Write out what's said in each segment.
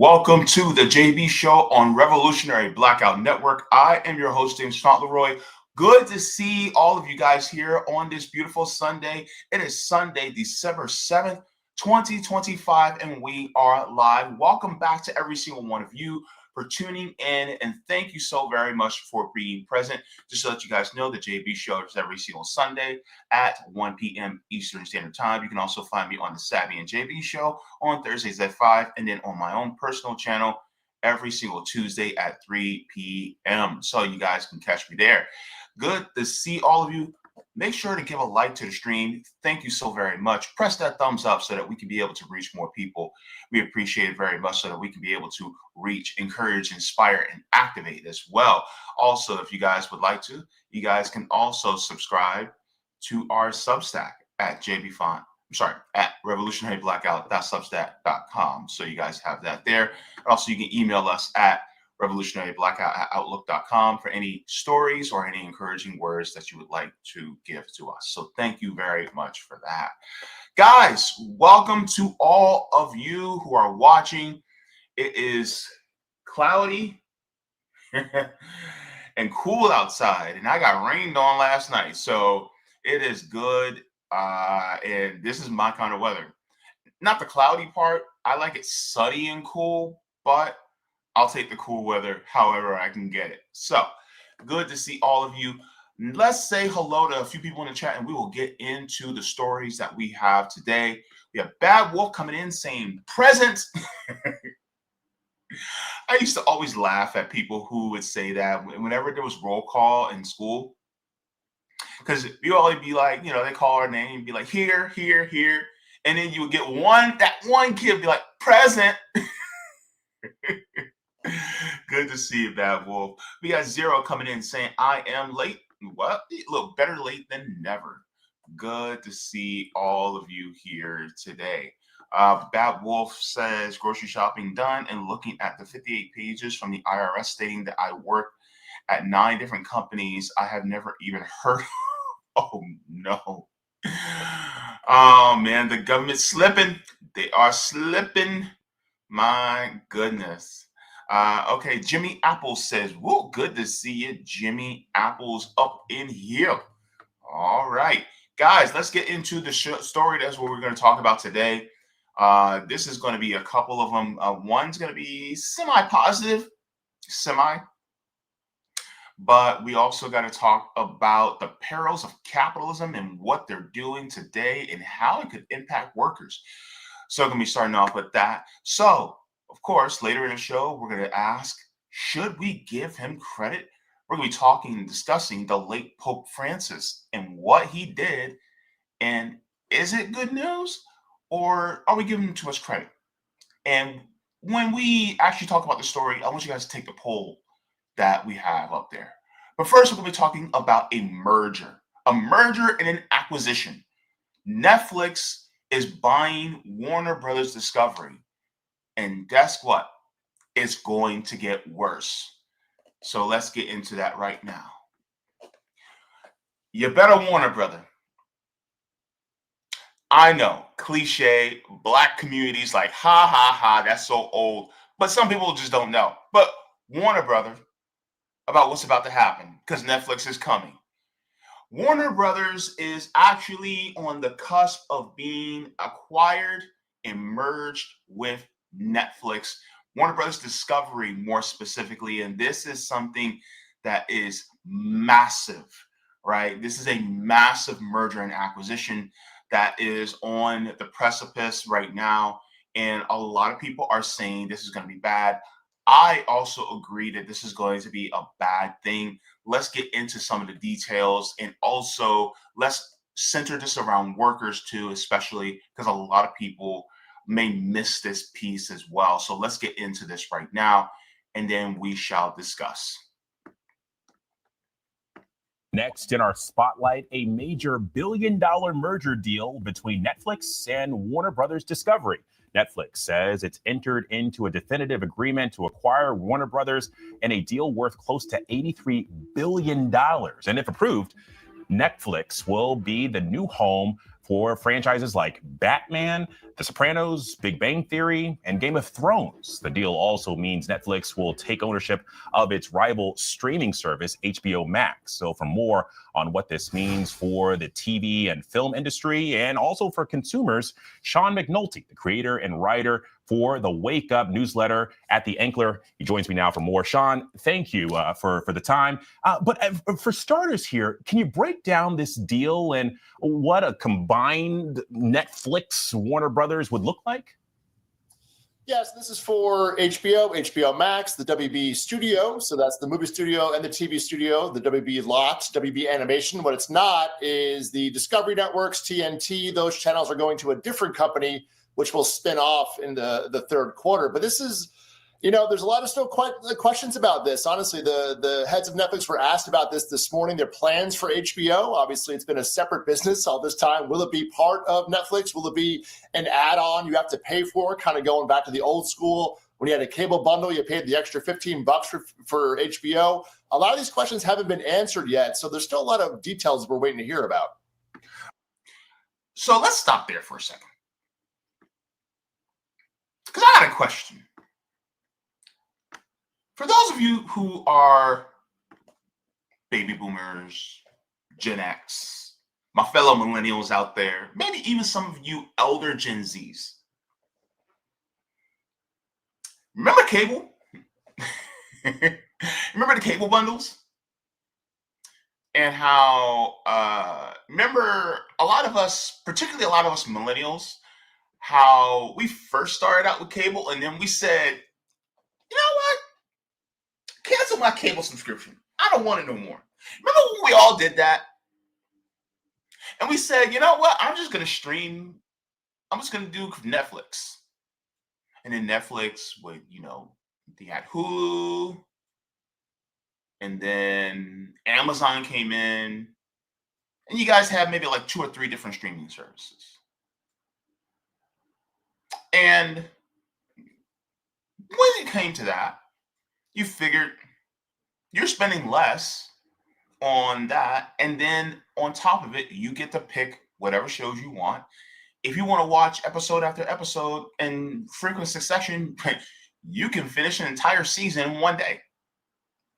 Welcome to the Jaybe Show on Revolutionary Blackout Network. I am your host, James Fauntleroy. Good to see all of you guys here on this beautiful Sunday. It is Sunday, December 7th, 2025, and we are live. Welcome back to every single one of you for tuning in, and thank you so very much for being present. Just to let you guys know, the Jaybe Show is every single Sunday at 1 p.m. Eastern Standard Time. You can also find me on the Savvy and Jaybe Show on Thursdays at 5, and then on my own personal channel every single Tuesday at 3 p.m. So you guys can catch me there. Good to see all of you. Make sure to give a like to the stream. Thank you so very much. Press that thumbs up so that we can be able to reach more people. We appreciate it very much so that we can be able to reach, encourage, inspire, and activate as well. Also, if you guys would like to, you guys can also subscribe to our Substack at at revolutionaryblackout.substack.com. So you guys have that there. Also, you can email us at revolutionaryblackout@outlook.com for any stories or any encouraging words that you would like to give to us. So thank you very much for that. Guys, welcome to all of you who are watching. It is cloudy and cool outside, and I got rained on last night, so it is good. And this is my kind of weather. Not the cloudy part. I like it sunny and cool, but I'll take the cool weather however I can get it. So good to see all of you. Let's say hello to a few people in the chat, and we will get into the stories that we have today. We have Bad Wolf coming in saying present. I used to always laugh at people who would say that whenever there was roll call in school, because you always be like, they call our name and be like, here, here, here. And then you would get that one kid would be like, present. Good to see you, Bad Wolf. We got Zero coming in saying, I am late. What? Look, better late than never. Good to see all of you here today. Bad Wolf says, grocery shopping done and looking at the 58 pages from the IRS stating that I work at 9 different companies I have never even heard of. Oh, no. Oh, man, the government's slipping. They are slipping. My goodness. Okay, Jimmy Apples says, whoa, good to see you, Jimmy Apples up in here. All right, guys, let's get into the story. That's what we're going to talk about today. This is going to be a couple of them. One's going to be semi-positive, but we also got to talk about the perils of capitalism and what they're doing today and how it could impact workers. So I'm going to be starting off with that. So, of course, later in the show, we're going to ask, should we give him credit? We're going to be talking and discussing the late Pope Francis and what he did. And is it good news, or are we giving him too much credit? And when we actually talk about the story, I want you guys to take the poll that we have up there. But first, we're going to be talking about a merger and an acquisition. Netflix is buying Warner Brothers Discovery. And guess what? It's going to get worse. So let's get into that right now. You better Warner Brother. I know, cliche, black communities like, ha, ha, ha, that's so old. But some people just don't know. But Warner Brother, about what's about to happen, because Netflix is coming. Warner Brothers is actually on the cusp of being acquired and merged with Netflix, Warner Brothers Discovery more specifically. And this is something that is massive, right? This is a massive merger and acquisition that is on the precipice right now. And a lot of people are saying this is going to be bad. I also agree that this is going to be a bad thing. Let's get into some of the details, and also let's center this around workers too, especially because a lot of people may miss this piece as well. So let's get into this right now, and then we shall discuss. Next in our spotlight, a major billion-dollar merger deal between Netflix and Warner Brothers Discovery. Netflix says it's entered into a definitive agreement to acquire Warner Brothers in a deal worth close to $83 billion. And if approved, Netflix will be the new home for franchises like Batman, The Sopranos, Big Bang Theory, and Game of Thrones. The deal also means Netflix will take ownership of its rival streaming service, HBO Max. So for more on what this means for the TV and film industry and also for consumers, Sean McNulty, the creator and writer for the Wake Up newsletter at The Ankler. He joins me now for more. Sean, thank you for the time. But for starters here, can you break down this deal and what a combined Netflix Warner Brothers would look like? Yes, this is for HBO, HBO Max, the WB studio. So that's the movie studio and the TV studio, the WB lot, WB animation. What it's not is the Discovery Networks, TNT. Those channels are going to a different company, which will spin off in the third quarter. But this is, there's a lot of still questions about this. Honestly, the heads of Netflix were asked about this morning, their plans for HBO. Obviously, it's been a separate business all this time. Will it be part of Netflix? Will it be an add-on you have to pay for, kind of going back to the old school? When you had a cable bundle, you paid the extra $15 for HBO. A lot of these questions haven't been answered yet, so there's still a lot of details we're waiting to hear about. So let's stop there for a second. Because I had a question. For those of you who are baby boomers, Gen X, my fellow millennials out there, maybe even some of you elder Gen Zs, remember cable? Remember the cable bundles? And how, remember a lot of us, particularly a lot of us millennials, how we first started out with cable and then we said, you know what? Cancel my cable subscription. I don't want it no more. Remember when we all did that? And we said, you know what? I'm just going to stream. I'm just going to do Netflix. And then Netflix would, they had Hulu. And then Amazon came in. And you guys had maybe like 2 or 3 different streaming services. And when it came to that, you figured you're spending less on that. And then on top of it, you get to pick whatever shows you want. If you want to watch episode after episode in frequent succession, you can finish an entire season in one day.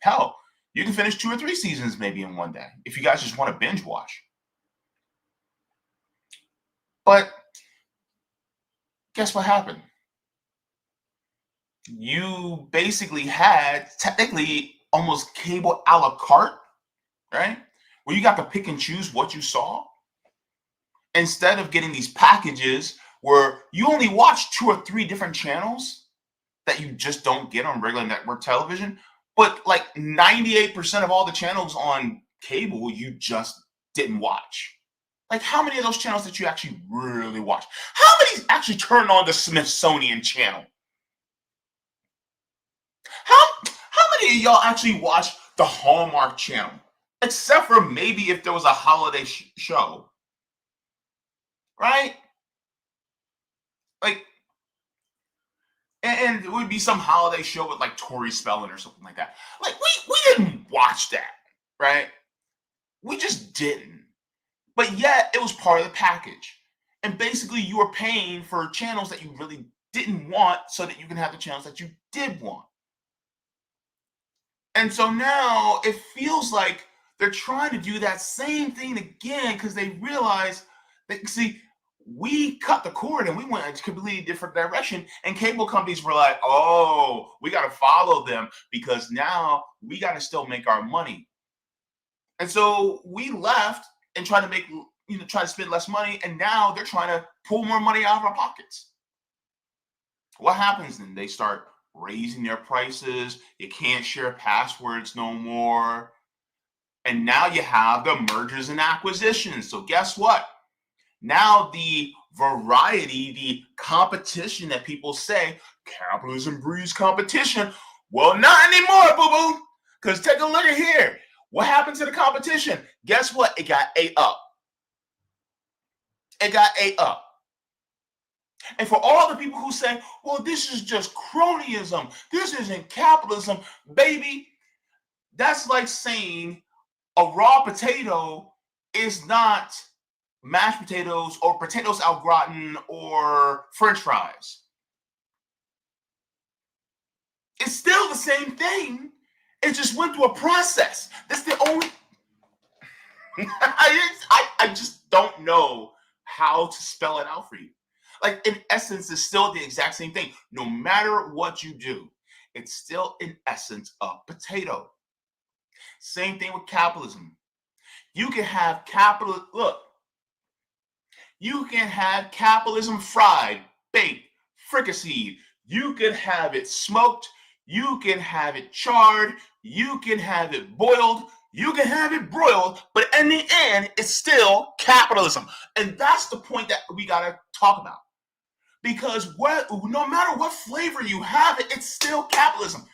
Hell, you can finish 2 or 3 seasons maybe in one day if you guys just want to binge watch. But guess what happened? You basically had technically almost cable a la carte, right? Where you got to pick and choose what you saw instead of getting these packages where you only watch 2 or 3 different channels that you just don't get on regular network television. But like 98% of all the channels on cable, you just didn't watch. Like, how many of those channels did you actually really watch? How many actually turned on the Smithsonian channel? How many of y'all actually watched the Hallmark channel? Except for maybe if there was a holiday show, right? Like, and it would be some holiday show with like Tori Spelling or something like that. Like, we didn't watch that, right? We just didn't. But yet it was part of the package. And basically you were paying for channels that you really didn't want so that you can have the channels that you did want. And so now it feels like they're trying to do that same thing again because they realize that, see, we cut the cord and we went in a completely different direction. And cable companies were like, oh, we got to follow them because now we got to still make our money. And so we left and try to spend less money. And now they're trying to pull more money out of our pockets. What happens then? They start raising their prices. You can't share passwords no more. And now you have the mergers and acquisitions. So guess what? Now the variety, the competition that people say, capitalism breeds competition. Well, not anymore, boo-boo. Because take a look at here. What happened to the competition? Guess what? It got ate up. It got ate up. And for all the people who say, well, this is just cronyism. This isn't capitalism. Baby, that's like saying a raw potato is not mashed potatoes or potatoes au gratin or French fries. It's still the same thing. It just went through a process. That's the only. I just don't know how to spell it out for you. Like, in essence, it's still the exact same thing. No matter what you do, it's still, in essence, a potato. Same thing with capitalism. You can have you can have capitalism fried, baked, fricasseed. You can have it smoked. You can have it charred. You can have it boiled. You can have it broiled. But in the end, it's still capitalism. And that's the point that we got to talk about. Because no matter what flavor you have, it's still capitalism.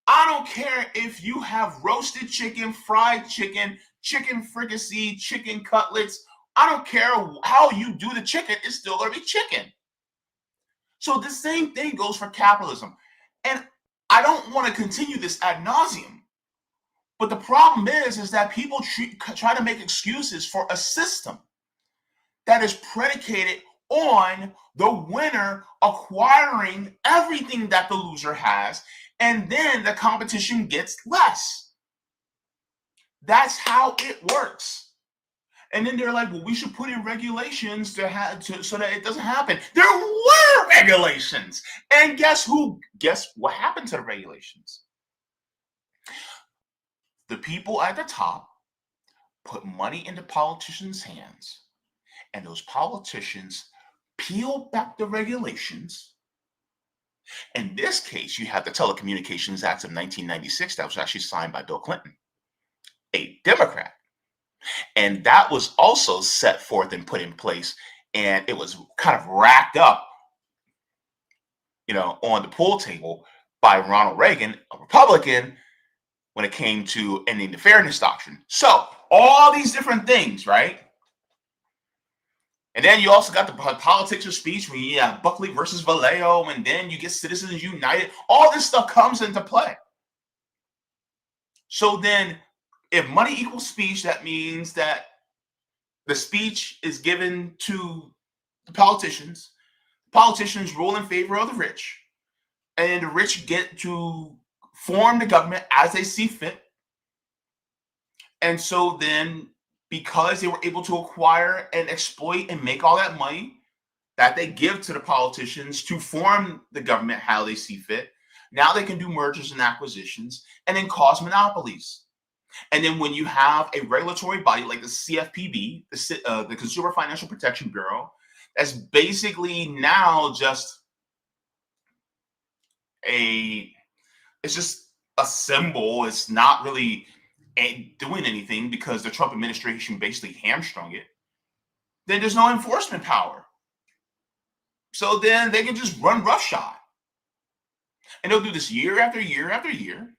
I don't care if you have roasted chicken, fried chicken, chicken fricassee, chicken cutlets. I don't care how you do the chicken. It's still going to be chicken. So the same thing goes for capitalism. And I don't want to continue this ad nauseum. But the problem is that people try to make excuses for a system that is predicated on the winner acquiring everything that the loser has, and then the competition gets less. That's how it works. And then they're like, well, we should put in regulations so that it doesn't happen. There were regulations. And guess what happened to the regulations? The people at the top put money into politicians' hands, and those politicians peel back the regulations. In this case, you have the Telecommunications Act of 1996 that was actually signed by Bill Clinton, a Democrat. And that was also set forth and put in place, and it was kind of racked up, on the pool table by Ronald Reagan, a Republican, when it came to ending the fairness doctrine. So all these different things, right? And then you also got the politics of speech when you have Buckley versus Vallejo, and then you get Citizens United. All this stuff comes into play. So then, if money equals speech, that means that the speech is given to the politicians. Politicians rule in favor of the rich, and the rich get to form the government as they see fit. And so then, because they were able to acquire and exploit and make all that money that they give to the politicians to form the government how they see fit, now they can do mergers and acquisitions and then cause monopolies. And then when you have a regulatory body like the CFPB, the Consumer Financial Protection Bureau, that's basically now just it's just a symbol. It's not really doing anything because the Trump administration basically hamstrung it. Then there's no enforcement power. So then they can just run roughshod. And they'll do this year after year after year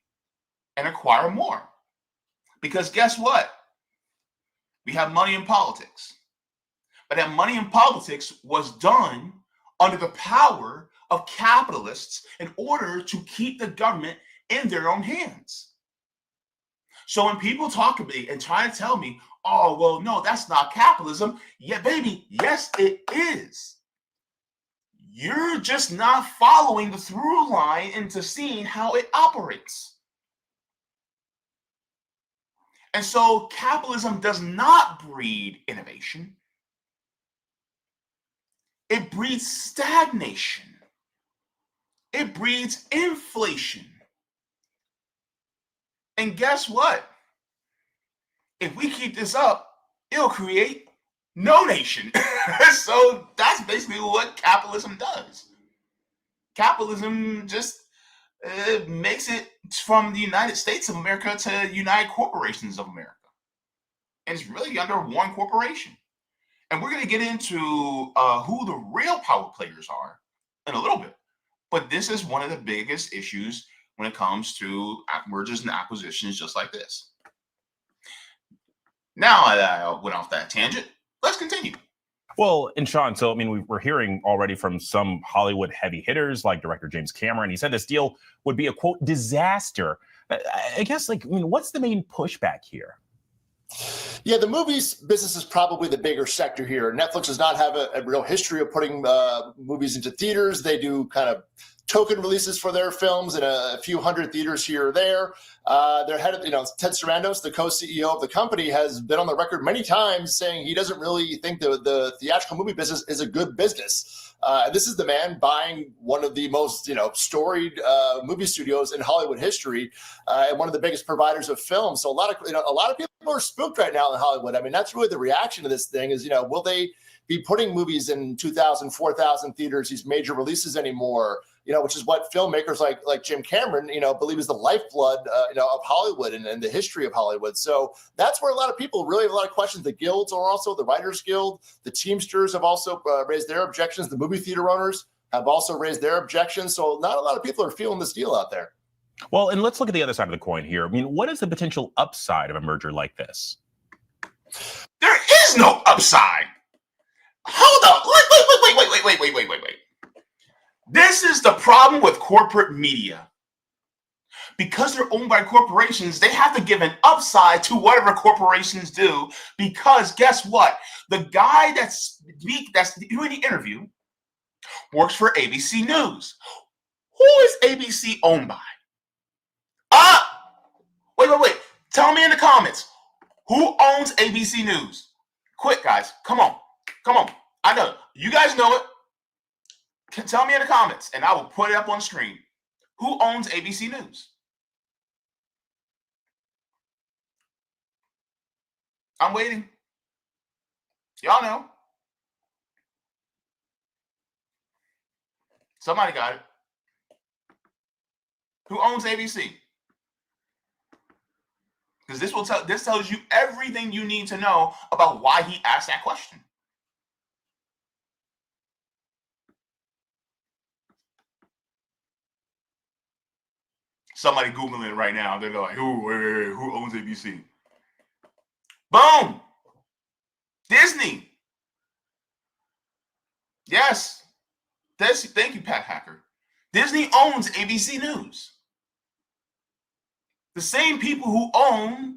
and acquire more. Because guess what? We have money in politics. But that money in politics was done under the power of capitalists in order to keep the government in their own hands. So when people talk to me and try to tell me, oh, well, no, that's not capitalism. Yeah, baby, yes, it is. You're just not following the through line into seeing how it operates. And so capitalism does not breed innovation. It breeds stagnation. It breeds inflation. And guess what? If we keep this up, it'll create no nation. So that's basically what capitalism does. Capitalism just makes it from the United States of America to United Corporations of America. And it's really under one corporation. And we're going to get into who the real power players are in a little bit. But this is one of the biggest issues when it comes to mergers and acquisitions just like this. Now I went off that tangent. Let's continue. Well, and Sean, so, we're hearing already from some Hollywood heavy hitters like director James Cameron. He said this deal would be a, quote, disaster. I guess, what's the main pushback here? Yeah, the movies business is probably the bigger sector here. Netflix does not have a real history of putting movies into theaters. They do kind of token releases for their films in a few hundred theaters here or there. Their head, Ted Sarandos, the co-CEO of the company, has been on the record many times saying he doesn't really think the theatrical movie business is a good business. This is the man buying one of the most, storied movie studios in Hollywood history, and one of the biggest providers of film. So a lot of people are spooked right now in Hollywood. I mean, that's really the reaction to this thing is, will they be putting movies in 2,000, 4,000 theaters, these major releases anymore? Which is what filmmakers like Jim Cameron, believe is the lifeblood, of Hollywood and the history of Hollywood. So that's where a lot of people really have a lot of questions. The guilds are also, the Writers Guild, the Teamsters have also raised their objections. The movie theater owners have also raised their objections. So not a lot of people are feeling this deal out there. Well, and let's look at the other side of the coin here. I mean, what is the potential upside of a merger like this? There is no upside. Hold up. Wait. This is the problem with corporate media. Because they're owned by corporations, they have to give an upside to whatever corporations do. Because guess what? The guy that's doing the interview works for ABC News. Who is ABC owned by? Wait. Tell me in the comments. Who owns ABC News? Quick, guys. Come on. I know. You guys know it. Tell me in the comments, and I will put it up on screen. Who owns ABC News? I'm waiting. Y'all know. Somebody got it. Who owns ABC? Because this tells you everything you need to know about why he asked that question. Somebody Googling it right now. They're like, who owns ABC? Boom! Disney. Yes. Thank you, Pat Hacker. Disney owns ABC News. The same people who own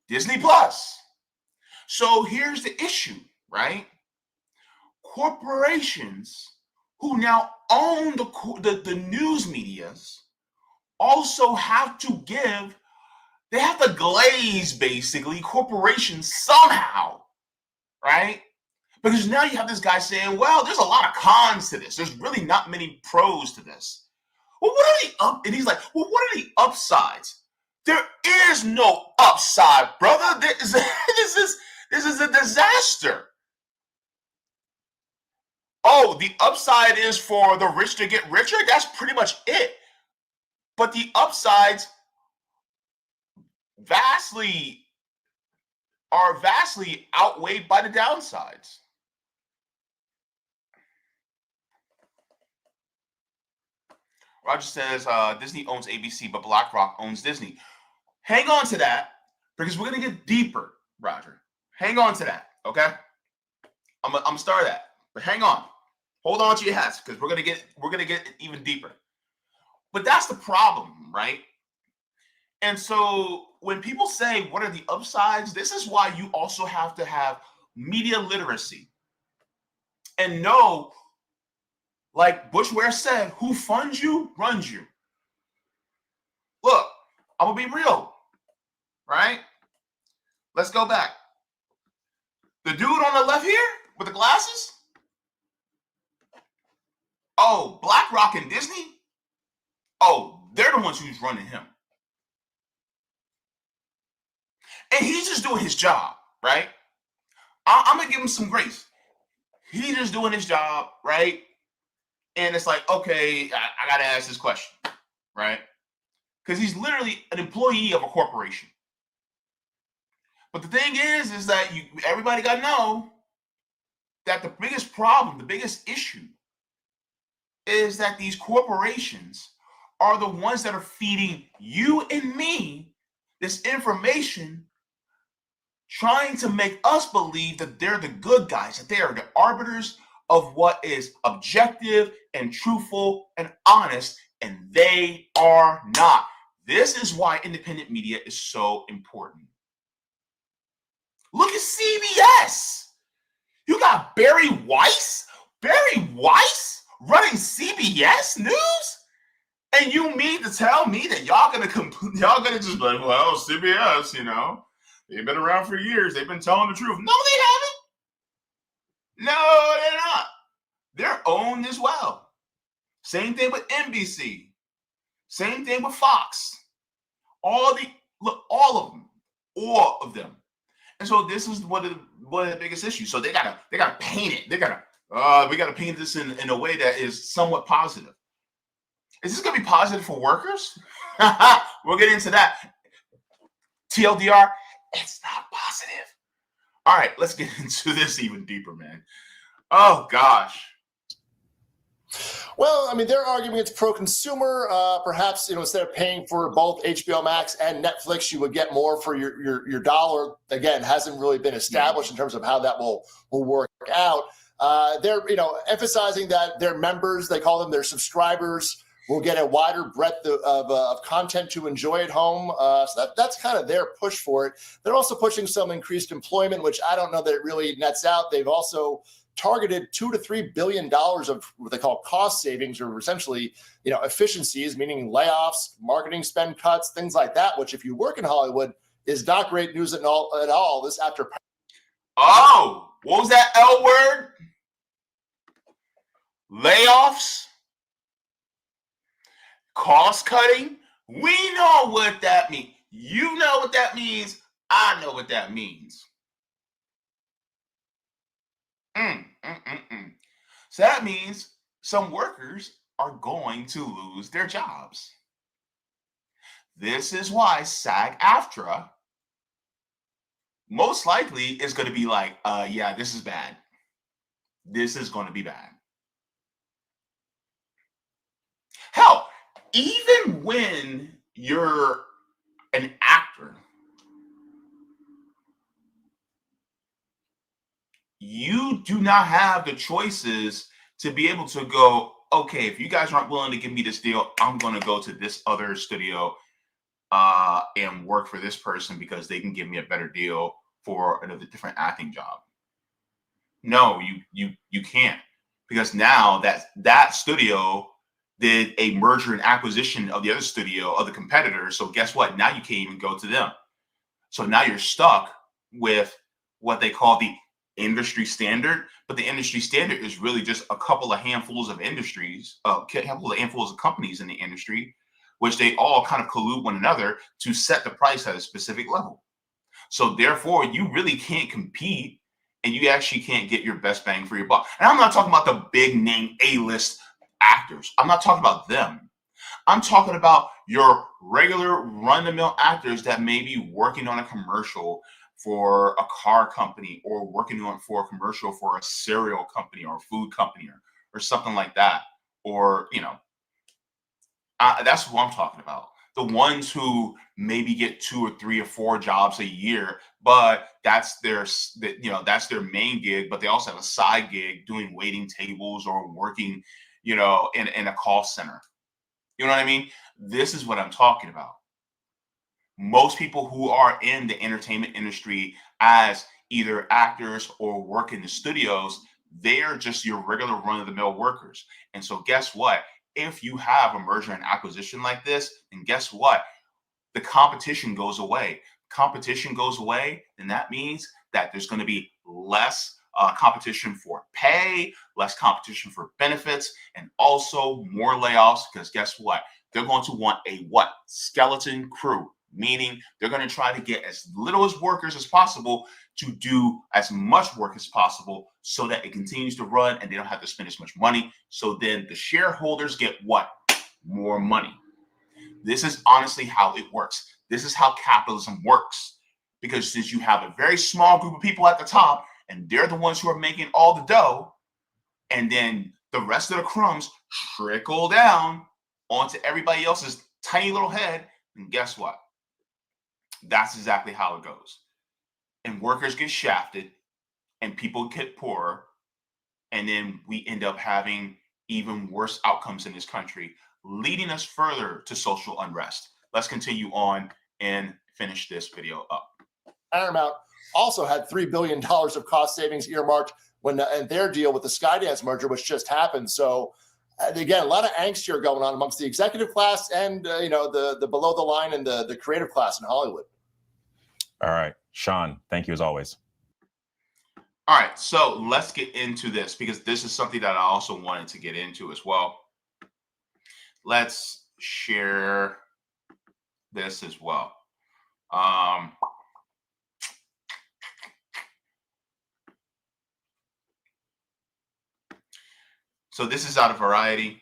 Disney Plus. So here's the issue, right? Corporations who now own the news medias also have to glaze basically corporations somehow, right? Because now you have this guy saying, well, there's a lot of cons to this. There's really not many pros to this. Well, and he's like, well, what are the upsides? There is no upside, brother. This is a disaster. Oh, the upside is for the rich to get richer? That's pretty much it. But the upsides vastly outweighed by the downsides. Roger says Disney owns ABC, but BlackRock owns Disney. Hang on to that because we're going to get deeper, Roger. Hang on to that, okay? I'm gonna start that, but hang on. Hold on to your hats because we're gonna get even deeper. But that's the problem, right? And so when people say, what are the upsides? This is why you also have to have media literacy and know, like Bush Ware said, who funds you, runs you. Look, I'm going to be real, right? Let's go back. The dude on the left here with the glasses? Oh, BlackRock and Disney? Oh, they're the ones who's running him. And he's just doing his job, right? I'm going to give him some grace. He's just doing his job, right? And it's like, okay, I got to ask this question, right? Because he's literally an employee of a corporation. But the thing is that everybody got to know that the biggest problem, the biggest issue is that these corporations are the ones that are feeding you and me this information, trying to make us believe that they're the good guys, that they are the arbiters of what is objective and truthful and honest, and they are not. This is why independent media is so important. Look at CBS. You got Barry Weiss running CBS News, and you mean to tell me that y'all gonna just be like, well, CBS, they've been around for years. They've been telling the truth. No, they haven't. No, they're not. They're owned as well. Same thing with NBC. Same thing with Fox. All of them. And so this is one of the biggest issues. So they gotta paint it. We gotta paint this in a way that is somewhat positive. Is this gonna be positive for workers? We'll get into that. TLDR, it's not positive. All right, let's get into this even deeper, man. Oh gosh. Well, I mean, they're arguing it's pro-consumer. Perhaps, instead of paying for both HBO Max and Netflix, you would get more for your dollar. Again, hasn't really been established in terms of how that will work out. They're, emphasizing that their members, they call them their subscribers, will get a wider breadth of content to enjoy at home. So that's kind of their push for it. They're also pushing some increased employment, which I don't know that it really nets out. They've also targeted $2 to $3 billion of what they call cost savings, or essentially, efficiencies, meaning layoffs, marketing spend cuts, things like that, which if you work in Hollywood is not great news at all. This after. Oh, what was that L word? Layoffs? Cost cutting? We know what that means. You know what that means. I know what that means. So that means some workers are going to lose their jobs. This is why SAG-AFTRA most likely is going to be like, yeah, this is bad. This is going to be bad. Hell, even when you're an actor, you do not have the choices to be able to go, okay, if you guys aren't willing to give me this deal, I'm going to go to this other studio and work for this person because they can give me a better deal for another different acting job. No, you can't, because now that studio did a merger and acquisition of the other studio, of the competitor. So guess what? Now you can't even go to them. So now you're stuck with what they call the industry standard, but the industry standard is really just a couple of handfuls of industries, handfuls of companies in the industry, which they all kind of collude one another to set the price at a specific level. So therefore, you really can't compete, and you actually can't get your best bang for your buck. And I'm not talking about the big name A-list actors. I'm not talking about them. I'm talking about your regular run-of-the-mill actors that may be working on a commercial for a car company, or working on for a commercial for a cereal company or a food company or something like that. Or, that's what I'm talking about. The ones who maybe get 2 or 3 or 4 jobs a year, but that's their main gig, but they also have a side gig doing waiting tables or working, in a call center. You know what I mean? This is what I'm talking about. Most people who are in the entertainment industry as either actors or work in the studios, they're just your regular run-of-the-mill workers. And so guess what? If you have a merger and acquisition like this, then guess what? The competition goes away. Competition goes away, then that means that there's going to be less competition for pay, less competition for benefits, and also more layoffs, because guess what? They're going to want a skeleton crew, meaning they're going to try to get as little as workers as possible to do as much work as possible so that it continues to run and they don't have to spend as much money. So then the shareholders get what? More money. This is honestly how it works. This is how capitalism works. Because since you have a very small group of people at the top, and they're the ones who are making all the dough, and then the rest of the crumbs trickle down onto everybody else's tiny little head, and guess what? That's exactly how it goes. And workers get shafted, and people get poorer, and then we end up having even worse outcomes in this country, leading us further to social unrest. Let's continue on and finish this video up. Paramount also had $3 billion of cost savings earmarked when and their deal with the Skydance merger, which just happened. So again, a lot of angst here going on amongst the executive class and the below the line and the creative class in Hollywood. All right, Sean, thank you as always. All right, so let's get into this because this is something that I also wanted to get into as well. Let's share this as well. So this is out of Variety.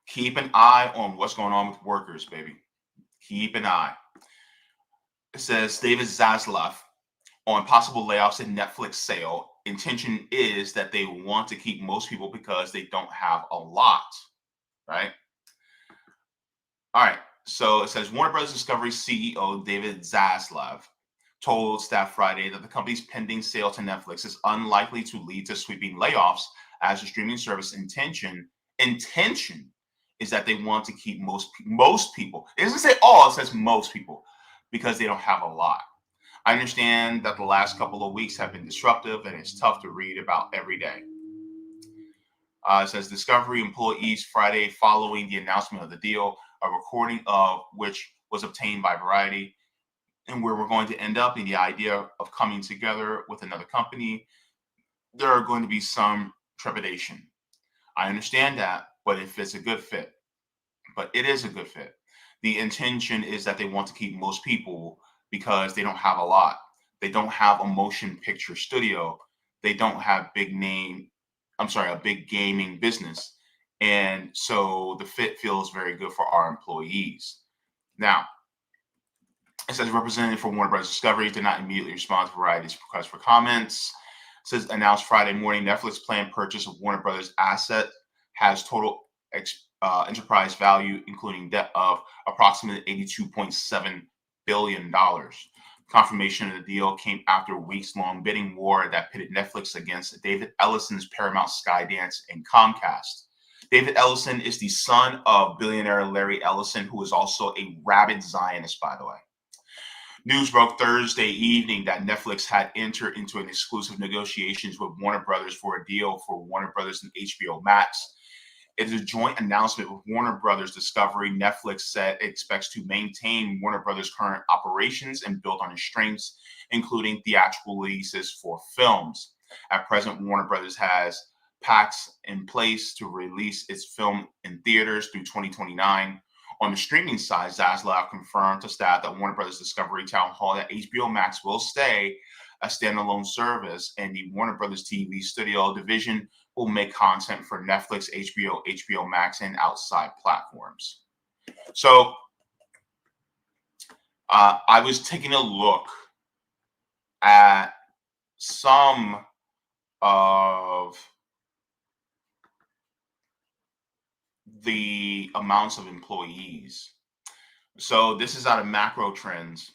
Keep an eye on what's going on with workers, baby. Keep an eye. It says David Zaslav on possible layoffs and Netflix sale. Intention is that they want to keep most people because they don't have a lot, right? All right. So it says Warner Brothers Discovery CEO David Zaslav told staff Friday that the company's pending sale to Netflix is unlikely to lead to sweeping layoffs, as the streaming service intention is that they want to keep most people. It doesn't say all, it says most people, because they don't have a lot. I understand that the last couple of weeks have been disruptive and it's tough to read about every day. It says Discovery employees Friday following the announcement of the deal, a recording of which was obtained by Variety, and where we're going to end up in the idea of coming together with another company, there are going to be some trepidation. I understand that, but if it's a good fit, but it is a good fit. The intention is that they want to keep most people because they don't have a lot. They don't have a motion picture studio. They don't have a big gaming business. And so the fit feels very good for our employees. Now, it says representative for Warner Bros. Discovery did not immediately respond to Variety's request for comments. It says announced Friday morning, Netflix planned purchase of Warner Brothers asset has total enterprise value, including debt of approximately $82.7 billion. Confirmation of the deal came after a weeks-long bidding war that pitted Netflix against David Ellison's Paramount, Skydance, and Comcast. David Ellison is the son of billionaire Larry Ellison, who is also a rabid Zionist, by the way. News broke Thursday evening that Netflix had entered into an exclusive negotiations with Warner Brothers for a deal for Warner Brothers and HBO Max. It is a joint announcement with Warner Brothers Discovery. Netflix said it expects to maintain Warner Brothers' current operations and build on its strengths, including theatrical releases for films. At present, Warner Brothers has pacts in place to release its film in theaters through 2029. On the streaming side, Zaslav confirmed to staff that Warner Brothers Discovery Town Hall that HBO Max will stay a standalone service, and the Warner Brothers TV studio division will make content for Netflix, HBO Max, and outside platforms. So I was taking a look at some of the amounts of employees. So this is out of Macro Trends.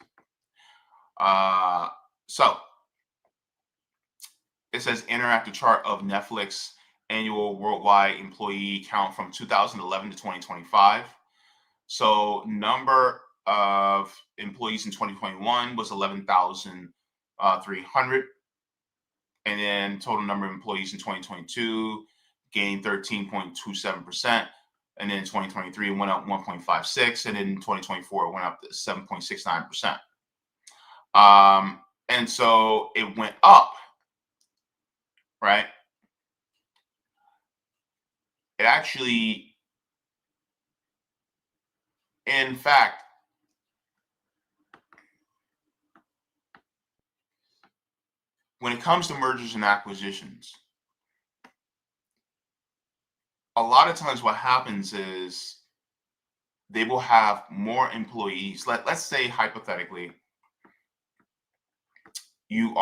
So it says interactive chart of Netflix annual worldwide employee count from 2011 to 2025. So number of employees in 2021 was 11,300. And then total number of employees in 2022 gained 13.27%. And then in 2023, it went up 1.56. And then in 2024, it went up to 7.69%. And so it went up, right? It actually, in fact, when it comes to mergers and acquisitions, a lot of times what happens is they will have more employees. Let's say hypothetically, you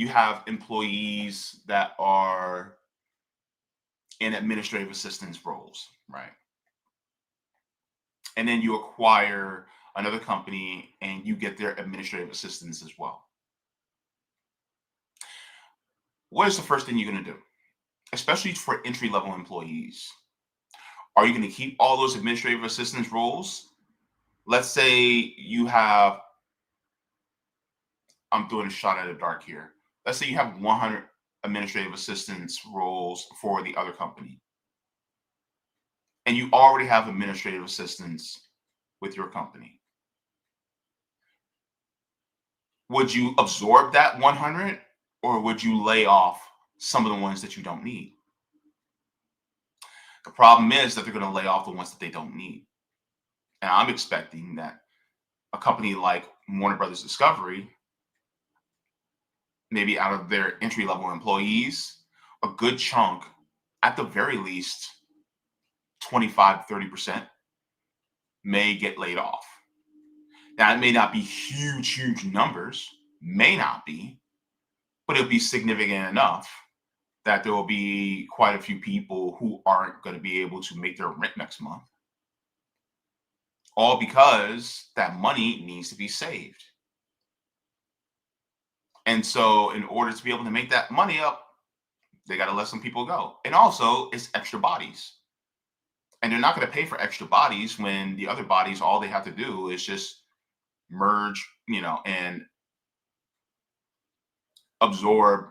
have employees that are in administrative assistance roles, right? And then you acquire another company and you get their administrative assistance as well. What is the first thing you're going to do? Especially for entry-level employees. Are you going to keep all those administrative assistance roles? let's say you have, I'm doing a shot at the dark here. Let's say you have 100 administrative assistants roles for the other company, and you already have administrative assistants with your company. Would you absorb that 100, or would you lay off some of the ones that you don't need? The problem is that they're going to lay off the ones that they don't need. And I'm expecting that a company like Warner Brothers Discovery, maybe out of their entry-level employees, a good chunk, at the very least, 25, 30% may get laid off. Now, it may not be huge numbers, may not be, but it'll be significant enough that there will be quite a few people who aren't going to be able to make their rent next month. All because that money needs to be saved. And so in order to be able to make that money up, they got to let some people go. And also, it's extra bodies. And they're not going to pay for extra bodies when the other bodies, all they have to do is just merge, and absorb,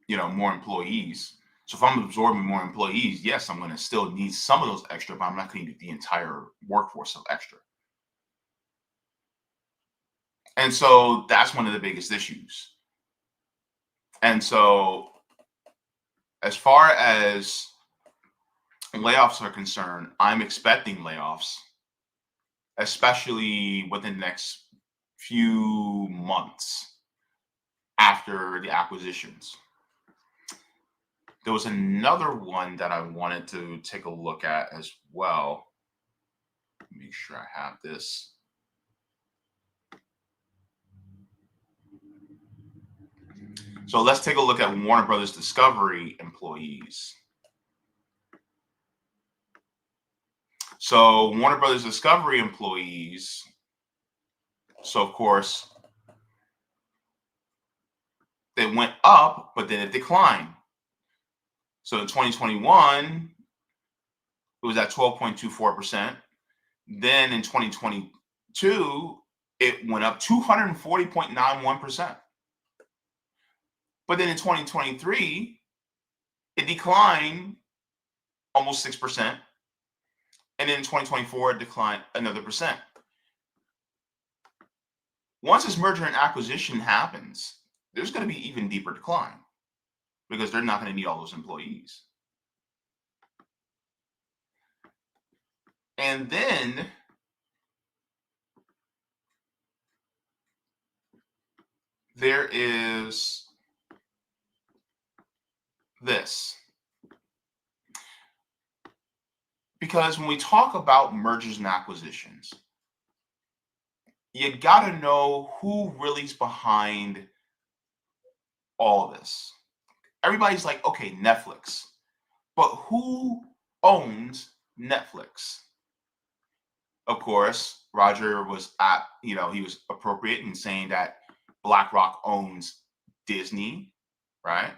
more employees. So if I'm absorbing more employees, yes, I'm going to still need some of those extra, but I'm not going to need the entire workforce of extra. And so that's one of the biggest issues. And so as far as layoffs are concerned, I'm expecting layoffs, especially within the next few months after the acquisitions. There was another one that I wanted to take a look at as well. Make sure I have this. So let's take a look at Warner Brothers Discovery employees. So Warner Brothers Discovery employees, so of course, they went up, but then it declined. So in 2021, it was at 12.24%. Then in 2022, it went up 240.91%. But then in 2023, it declined almost 6%. And then in 2024, it declined another percent. Once this merger and acquisition happens, there's going to be even deeper decline because they're not going to need all those employees. And then there is this. Because when we talk about mergers and acquisitions, you got to know who really is behind all of this. Everybody's like, okay, Netflix. But who owns Netflix? Of course, Roger was he was appropriate in saying that BlackRock owns Disney, right?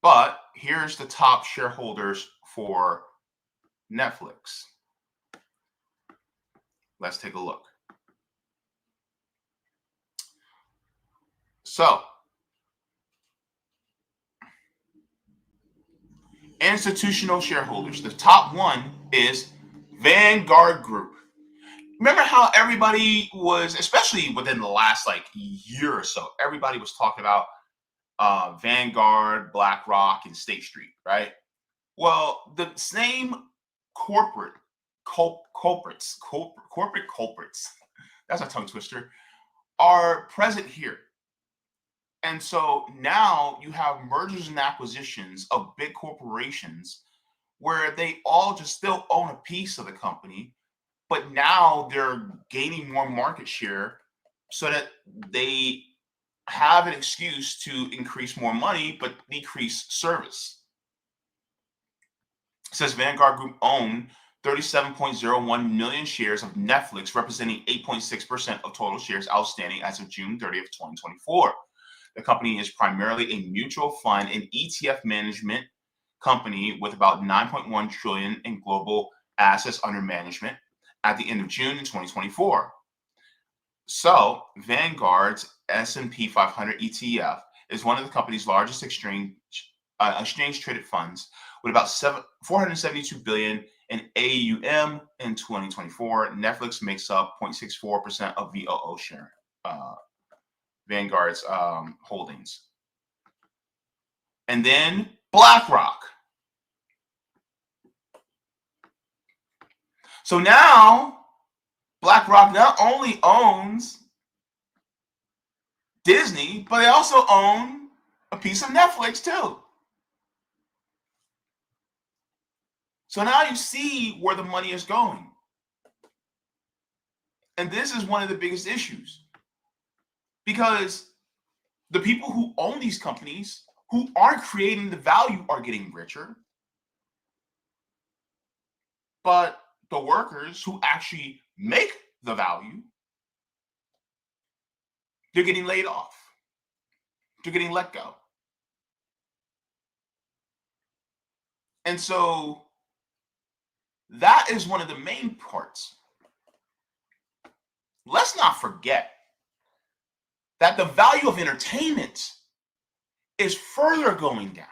But here's the top shareholders for Netflix. Let's take a look. So, institutional shareholders. The top one is Vanguard Group. Remember how everybody was, especially within the last year or so, everybody was talking about Vanguard, BlackRock, and State Street, right? Well, the same corporate culprits, that's a tongue twister, are present here. And so now you have mergers and acquisitions of big corporations where they all just still own a piece of the company, but now they're gaining more market share so that they have an excuse to increase more money, but decrease service. It says Vanguard Group owned 37.01 million shares of Netflix, representing 8.6% of total shares outstanding as of June 30th, 2024. The company is primarily a mutual fund and ETF management company with about 9.1 trillion in global assets under management at the end of June in 2024. So Vanguard's S&P 500 ETF is one of the company's largest exchange traded funds, with about 472 billion in AUM in 2024. Netflix makes up 0.64% of VOO share, Vanguard's holdings. And then BlackRock. So now BlackRock not only owns Disney, but they also own a piece of Netflix too. So now you see where the money is going. And this is one of the biggest issues, because the people who own these companies, who aren't creating the value, are getting richer. But the workers who actually make the value, they're getting laid off. They're getting let go. And so that is one of the main parts. Let's not forget that the value of entertainment is further going down.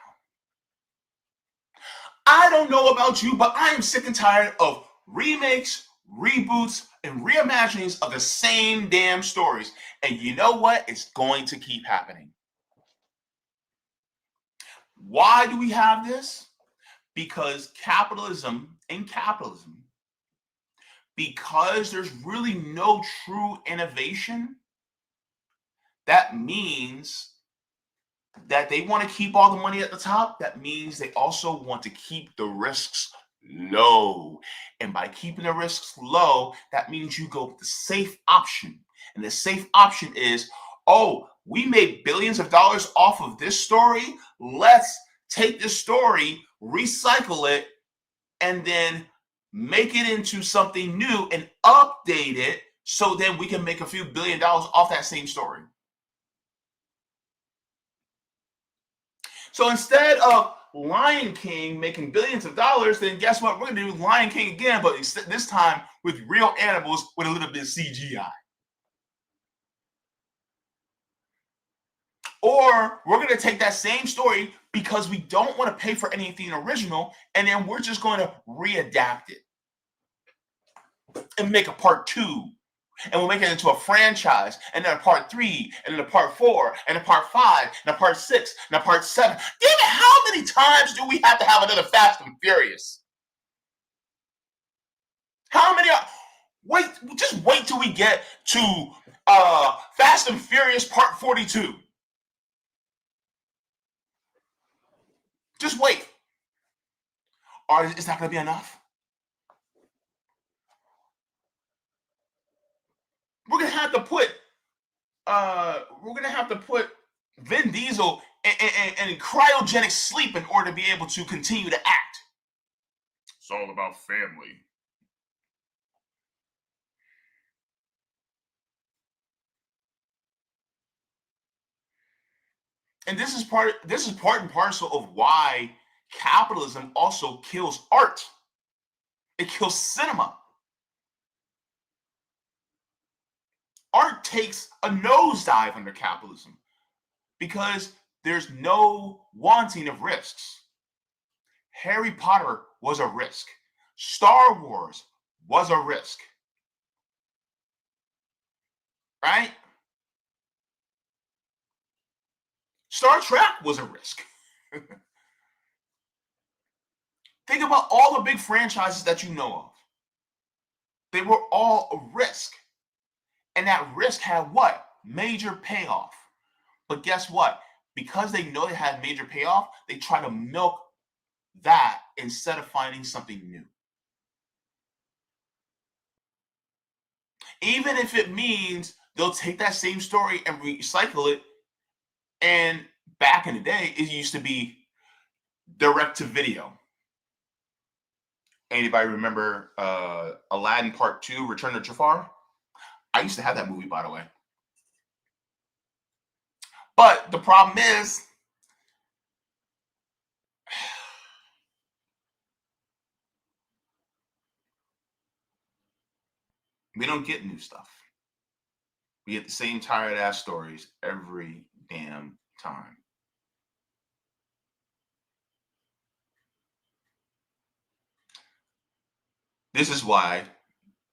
I don't know about you, but I am sick and tired of remakes, reboots, and reimaginings of the same damn stories. And you know what? It's going to keep happening. Why do we have this? Because capitalism, because there's really no true innovation, that means that they want to keep all the money at the top. That means they also want to keep the risks low. And by keeping the risks low, that means you go with the safe option. And the safe option is, oh, we made billions of dollars off of this story. Let's take this story, recycle it, and then make it into something new and update it so then we can make a few $1 billion off that same story. So instead of Lion King making billions of dollars, then guess what? We're going to do Lion King again, but this time with real animals with a little bit of CGI. Or we're going to take that same story because we don't want to pay for anything original, and then we're just going to readapt it and make a part 2. And we'll make it into a franchise, and then a part 3, and then a part 4, and a part 5, and a part 6, and a part 7. Damn it, how many times do we have to have another Fast and Furious? How many? Just wait till we get to Fast and Furious Part 42. Just wait. Or is that going to be enough? We're gonna have to put Vin Diesel in cryogenic sleep in order to be able to continue to act. It's all about family. And this is part and parcel of why capitalism also kills art. It kills cinema. Art takes a nosedive under capitalism because there's no wanting of risks. Harry Potter was a risk. Star Wars was a risk. Right? Star Trek was a risk. Think about all the big franchises that you know of. They were all a risk. And that risk had what? Major payoff. But guess what? Because they know they had major payoff, they try to milk that instead of finding something new. Even if it means they'll take that same story and recycle it. And back in the day, it used to be direct to video. Anybody remember Aladdin Part 2, Return to Jafar? I used to have that movie, by the way. But the problem is, we don't get new stuff. We get the same tired ass stories every damn time. This is why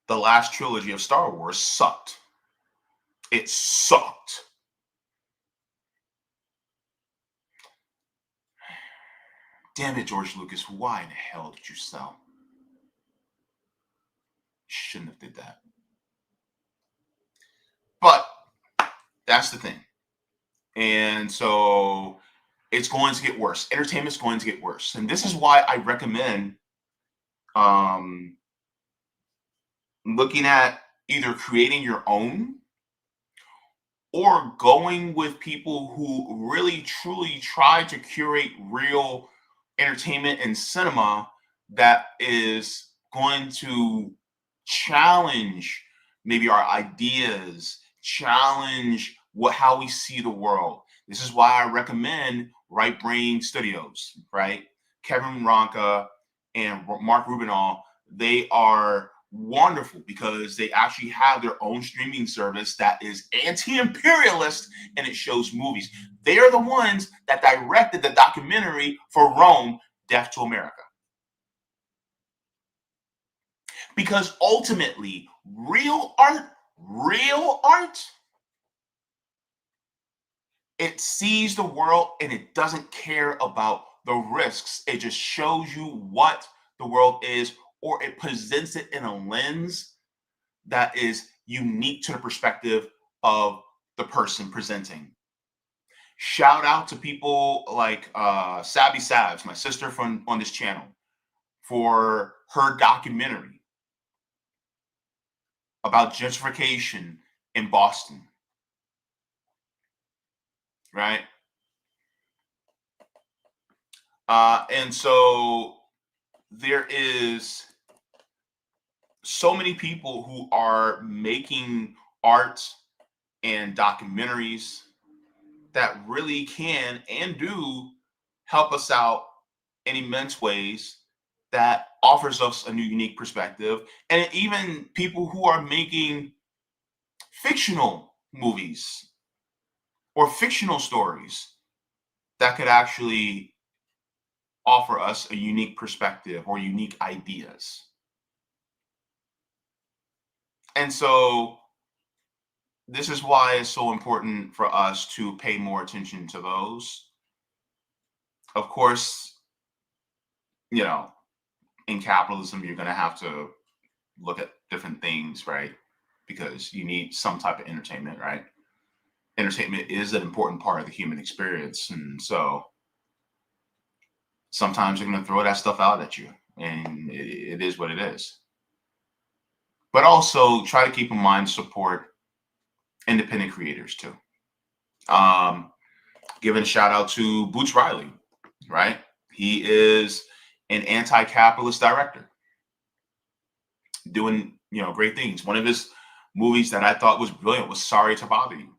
the last trilogy of Star Wars sucked. It sucked. Damn it, George Lucas, why in the hell did you sell? Shouldn't have did that. But that's the thing. And so it's going to get worse. Entertainment's going to get worse. And this is why I recommend looking at either creating your own or going with people who really truly try to curate real entertainment and cinema that is going to challenge maybe our ideas, challenge how we see the world. This is why I recommend Right Brain Studios, right? Kevin Ronka and Mark Rubinall, they are wonderful because they actually have their own streaming service that is anti-imperialist and it shows movies. They are the ones that directed the documentary for Rome, Death to America. Because ultimately, real art, it sees the world and it doesn't care about the risks. It just shows you what the world is, or it presents it in a lens that is unique to the perspective of the person presenting. Shout out to people like Sabby Sabs, my sister from on this channel, for her documentary about gentrification in Boston. Right? And so there is so many people who are making art and documentaries that really can and do help us out in immense ways, that offers us a new unique perspective. And even people who are making fictional movies or fictional stories that could actually offer us a unique perspective or unique ideas. And so this is why it's so important for us to pay more attention to those. Of course, you know, in capitalism, you're going to have to look at different things, right? Because you need some type of entertainment, right? Entertainment is an important part of the human experience. And so sometimes they're going to throw that stuff out at you, and it is what it is. But also try to keep in mind, support independent creators too. Giving a shout out to Boots Riley, right? He is an anti-capitalist director doing, great things. One of his movies that I thought was brilliant was Sorry to Bother You,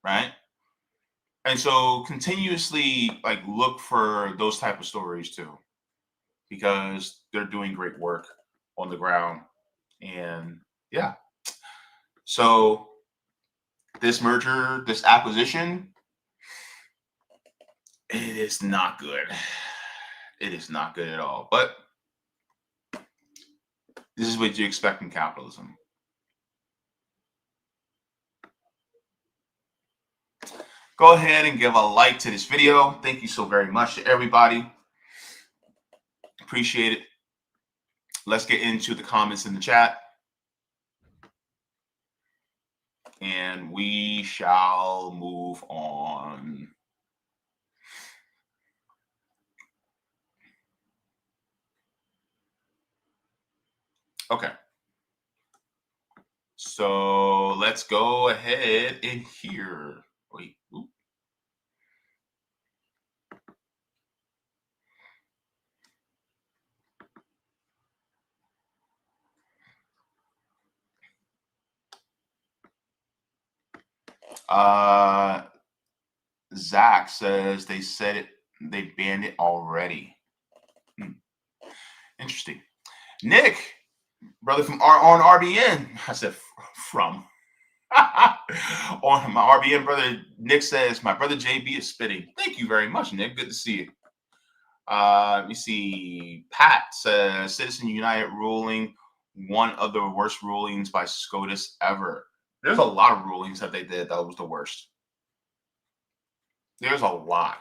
right? And so continuously look for those type of stories too, because they're doing great work on the ground. And yeah, so this merger, this acquisition, it is not good. It is not good at all. But this is what you expect in capitalism. Go ahead and give a like to this video. Thank you so very much to everybody. Appreciate it. Let's get into the comments in the chat. And we shall move on. Okay. So let's go ahead and hear. Wait. Ooh. Zach says they said it, they banned it already. Interesting. Nick, brother from on RBN. I said from. On my RBN brother, Nick says, my brother Jaybe is spitting. Thank you very much, Nick. Good to see you. Let me see. Pat says, Citizen United ruling, one of the worst rulings by SCOTUS ever. There's a lot of rulings that they did that was the worst. There's a lot.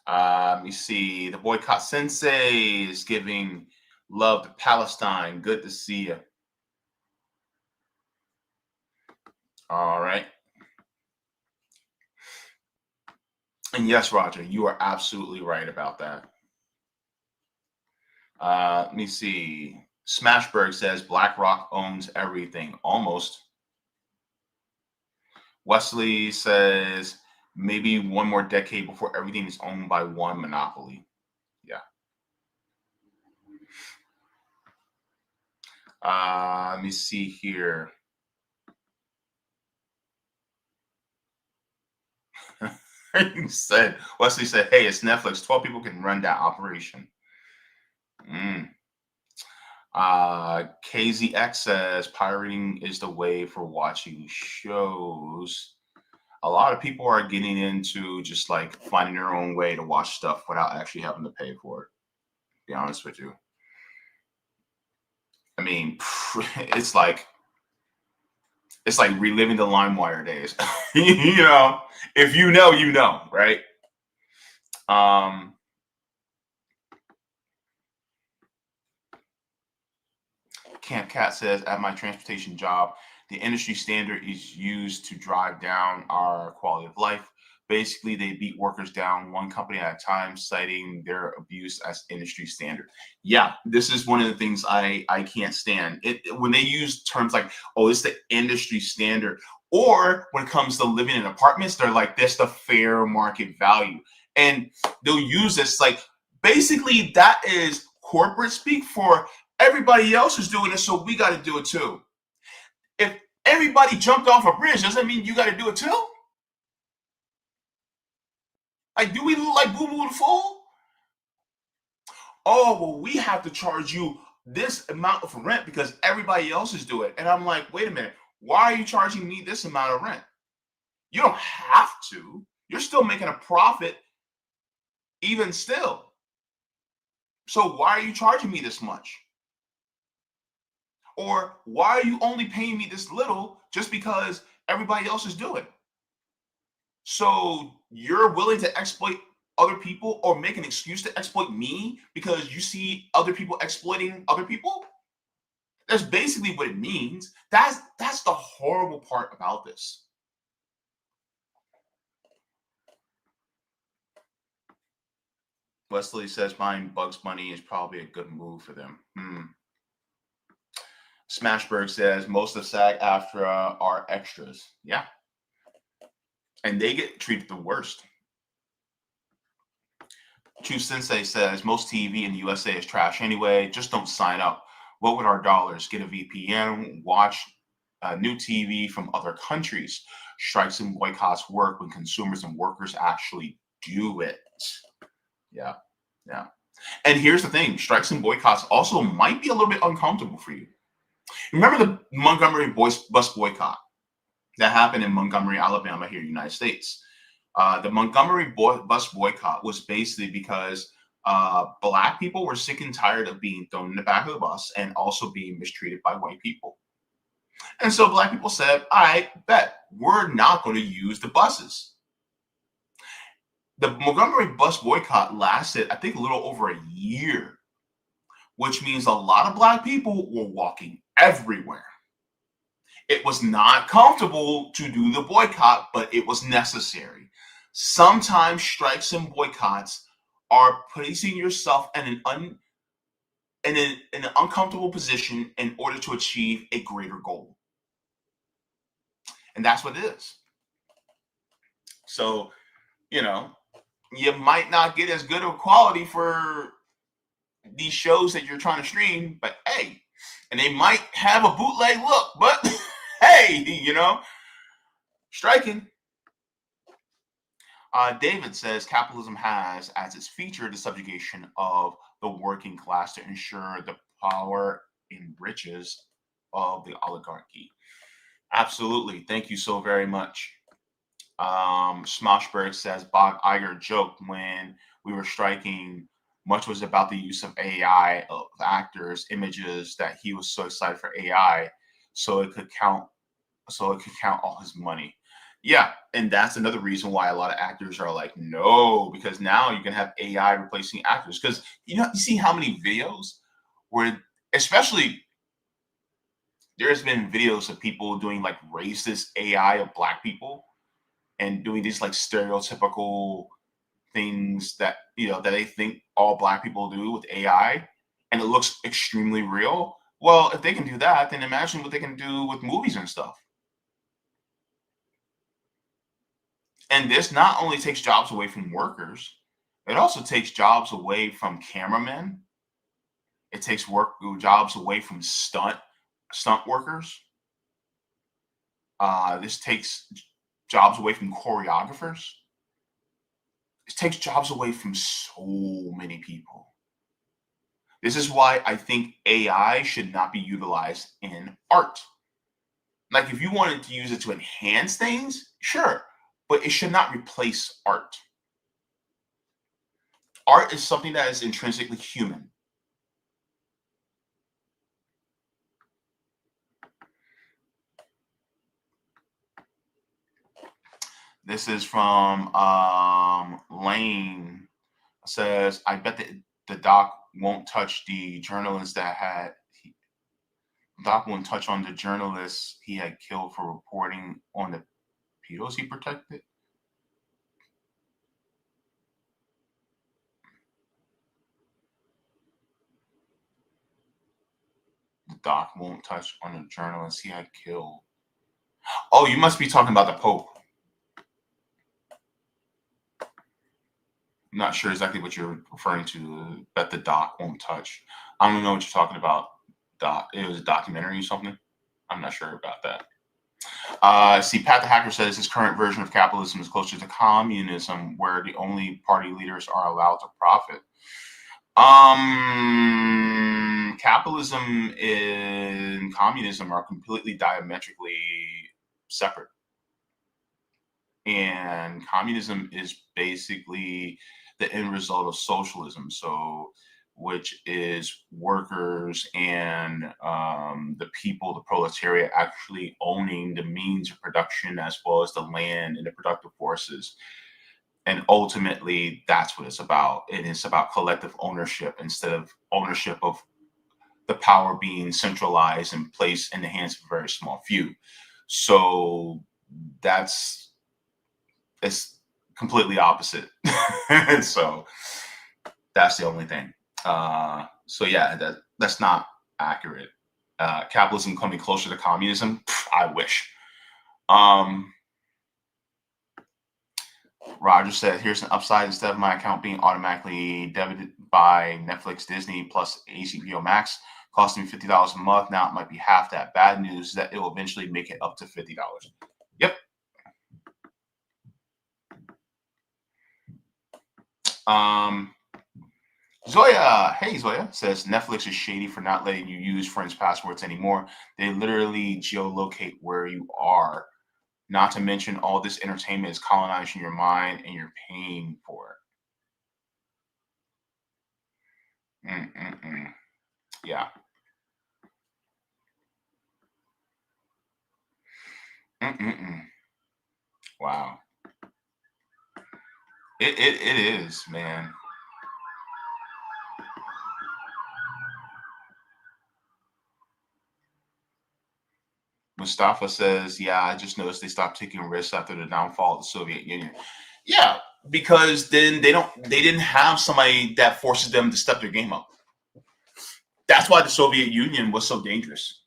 Let me see. The Boycott Sensei is giving love to Palestine. Good to see you. All right. And yes, Roger, you are absolutely right about that. Let me see. Smashberg says BlackRock owns everything. Almost. Wesley says maybe one more decade before everything is owned by one monopoly. Yeah. Let me see here. Wesley said, hey, it's Netflix. 12 people can run that operation. KZX says pirating is the way for watching shows. A lot of people are getting into just like finding their own way to watch stuff without actually having to pay for it. To be honest with you. I mean, it's like reliving the LimeWire days. You know, if you know, you know, right? Camp Cat says, at my transportation job, the industry standard is used to drive down our quality of life. Basically, they beat workers down one company at a time, citing their abuse as industry standard. Yeah, this is one of the things I can't stand. When they use terms like, oh, it's the industry standard, or when it comes to living in apartments, they're like, that's the fair market value. And they'll use this like, basically, that is corporate speak for everybody else is doing it, so we got to do it too. If everybody jumped off a bridge, doesn't mean you got to do it too. Like, do we look like Boo Boo the Fool? Oh, well, we have to charge you this amount of rent because everybody else is doing it. And I'm like, wait a minute, why are you charging me this amount of rent? You don't have to. You're still making a profit even still. So why are you charging me this much? Or why are you only paying me this little just because everybody else is doing it? So you're willing to exploit other people or make an excuse to exploit me because you see other people exploiting other people? That's basically what it means. That's the horrible part about this. Wesley says buying Bugs Bunny is probably a good move for them. Smashberg says most of SAG-AFTRA are extras. Yeah. And they get treated the worst. Chu Sensei says most TV in the USA is trash anyway. Just don't sign up. What would our dollars? Get a VPN, watch new TV from other countries. Strikes and boycotts work when consumers and workers actually do it. Yeah. And here's the thing. Strikes and boycotts also might be a little bit uncomfortable for you. Remember the Montgomery bus boycott that happened in Montgomery, Alabama here in the United States? The Montgomery bus boycott was basically because Black people were sick and tired of being thrown in the back of the bus and also being mistreated by white people. And so Black people said, all right, bet, we're not going to use the buses. The Montgomery bus boycott lasted, I think, a little over a year, which means a lot of Black people were walking everywhere. It was not comfortable to do the boycott, but it was necessary. Sometimes strikes and boycotts are placing yourself in an uncomfortable position in order to achieve a greater goal. And that's what it is. So, you know, you might not get as good of quality for these shows that you're trying to stream, but hey, and they might have a bootleg look, but hey, you know, striking. David says capitalism has as its feature the subjugation of the working class to ensure the power and riches of the oligarchy. Absolutely. Thank you so very much. Smoshberg says Bob Iger joked when we were striking. Much was about the use of AI of actors, images that he was so excited for AI, so it could count, all his money. Yeah, and that's another reason why a lot of actors are like, no, because now you can have AI replacing actors. Because you see how many videos where, especially, there's been videos of people doing like racist AI of black people and doing these like stereotypical things that that they think all black people do with AI, and it looks extremely real. Well, if they can do that, then imagine what they can do with movies and stuff. And this not only takes jobs away from workers, it also takes jobs away from cameramen. It takes jobs away from stunt workers. This takes jobs away from choreographers. It takes jobs away from so many people. This is why I think AI should not be utilized in art. Like, if you wanted to use it to enhance things, sure, but it should not replace art. Art is something that is intrinsically human. This is from Lane. Says, I bet the doc won't touch the journalist Doc won't touch on the journalists he had killed for reporting on the pedos he protected. The doc won't touch on the journalists he had killed. Oh, you must be talking about the Pope. I'm not sure exactly what you're referring to. Bet the doc won't touch. I don't know what you're talking about. Doc, it was a documentary or something. I'm not sure about that. See, Pat the Hacker says his current version of capitalism is closer to communism, where the only party leaders are allowed to profit. Capitalism and communism are completely diametrically separate. And communism is basically the end result of socialism. So, which is workers and the people, the proletariat, actually owning the means of production as well as the land and the productive forces. And ultimately, that's what it's about. It is about collective ownership instead of ownership of the power being centralized and placed in the hands of a very small few. So it's completely opposite. So that's the only thing. So yeah, that's not accurate. Capitalism coming closer to communism, I wish. Roger said, here's an upside. Instead of my account being automatically debited by Netflix, Disney, plus HBO Max, costing me $50 a month, now it might be half that. Bad news is that it will eventually make it up to $50. Yep. Zoya, hey Zoya, says Netflix is shady for not letting you use friends' passwords anymore. They literally geolocate where you are. Not to mention all this entertainment is colonizing your mind and you're paying for it. Yeah. Wow. It is, man. Mustafa says, yeah, I just noticed they stopped taking risks after the downfall of the Soviet Union. Yeah, because then they didn't have somebody that forces them to step their game up. That's why the Soviet Union was so dangerous.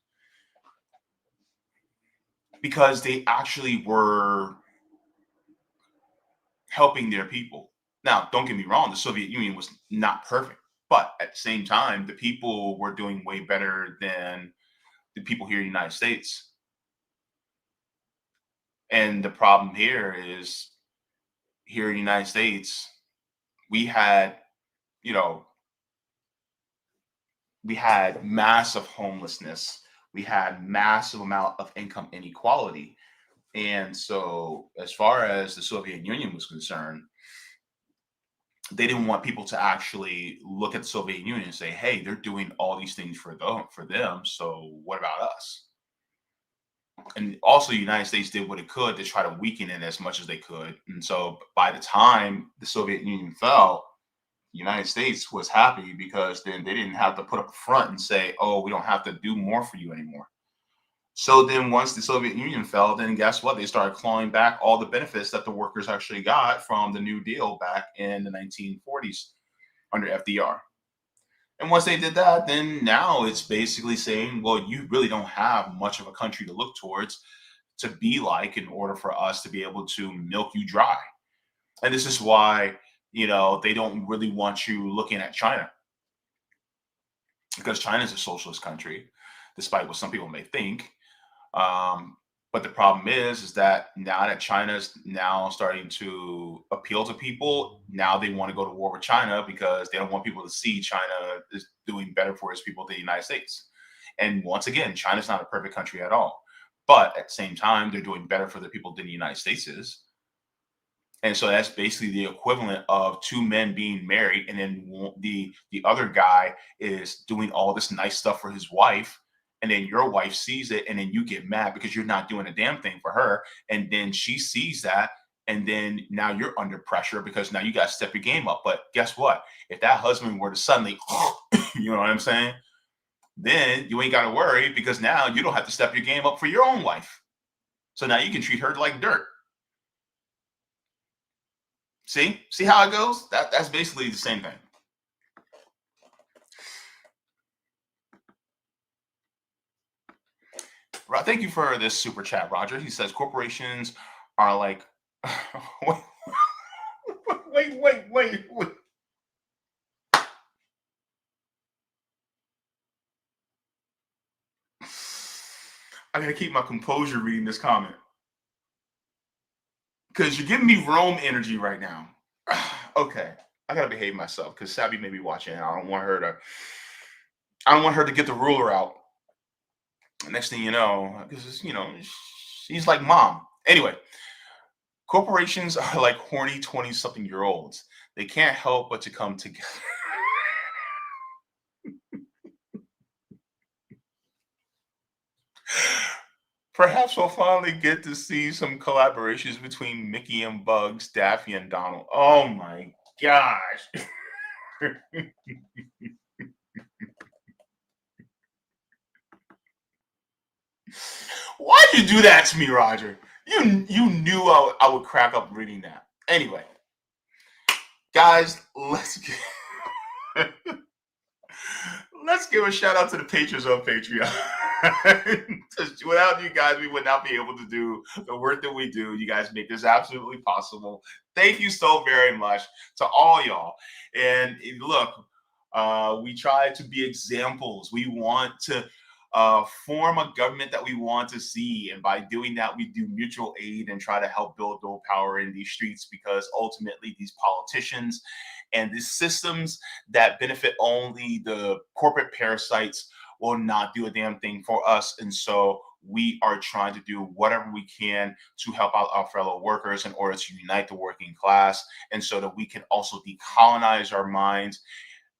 Because they actually were helping their people. Now, don't get me wrong, the Soviet Union was not perfect, but at the same time, the people were doing way better than the people here in the United States. And the problem here is, here in the United States, we had, we had massive homelessness. we had massive amount of income inequality. And so as far as the Soviet Union was concerned, they didn't want people to actually look at the Soviet Union and say, hey, they're doing all these things for them. So what about us? And also the United States did what it could to try to weaken it as much as they could. And so by the time the Soviet Union fell, the United States was happy because then they didn't have to put up a front and say, oh, we don't have to do more for you anymore. So then once the Soviet Union fell, then guess what? They started clawing back all the benefits that the workers actually got from the New Deal back in the 1940s under FDR. And once they did that, then now it's basically saying, well, you really don't have much of a country to look towards to be like in order for us to be able to milk you dry. And this is why, they don't really want you looking at China, because China is a socialist country, despite what some people may think. But the problem is that now that China's now starting to appeal to people, now they want to go to war with China because they don't want people to see China is doing better for its people than the United States. And once again, China's not a perfect country at all. But at the same time, they're doing better for the people than the United States is. And so that's basically the equivalent of two men being married, and then the other guy is doing all this nice stuff for his wife, and then your wife sees it, and then you get mad because you're not doing a damn thing for her, and then she sees that, and then now you're under pressure because now you got to step your game up. But guess what? If that husband were to suddenly, you know what I'm saying, then you ain't got to worry because now you don't have to step your game up for your own wife. So now you can treat her like dirt. See how it goes? That's basically the same thing. Thank you for this super chat, Roger. He says corporations are like wait. I gotta keep my composure reading this comment, because you're giving me Rome energy right now. Okay, I gotta behave myself because Sabby may be watching. I don't want her to get the ruler out. Next thing you know, because she's like mom. Anyway, corporations are like horny 20-something-year-olds. They can't help but to come together. Perhaps we'll finally get to see some collaborations between Mickey and Bugs, Daffy and Donald. Oh my gosh. Why'd you do that to me, Roger? You knew I would crack up reading that. Anyway, guys, let's give a shout out to the patrons on Patreon. Without you guys, we would not be able to do the work that we do. You guys make this absolutely possible. Thank you so very much to all y'all. And look, we try to be examples. We want to form a government that we want to see. And by doing that, we do mutual aid and try to help build power in these streets, because ultimately these politicians and these systems that benefit only the corporate parasites will not do a damn thing for us. And so we are trying to do whatever we can to help out our fellow workers in order to unite the working class, and so that we can also decolonize our minds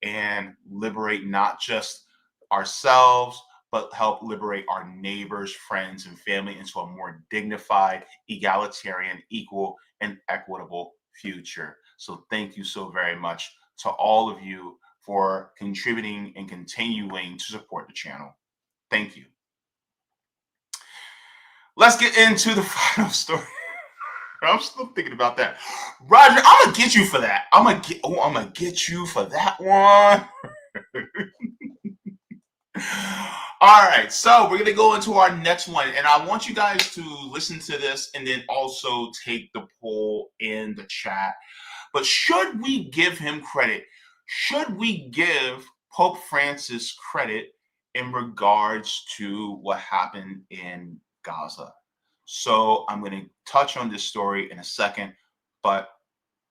and liberate not just ourselves, but help liberate our neighbors, friends, and family into a more dignified, egalitarian, equal, and equitable future. So thank you so very much to all of you for contributing and continuing to support the channel. Thank you. Let's get into the final story. I'm still thinking about that. Roger, I'm gonna get you for that. I'm gonna get you for that one. All right, so we're gonna go into our next one, and I want you guys to listen to this and then also take the poll in the chat. But should we give him credit? Should we give Pope Francis credit in regards to what happened in Gaza? So I'm going to touch on this story in a second, but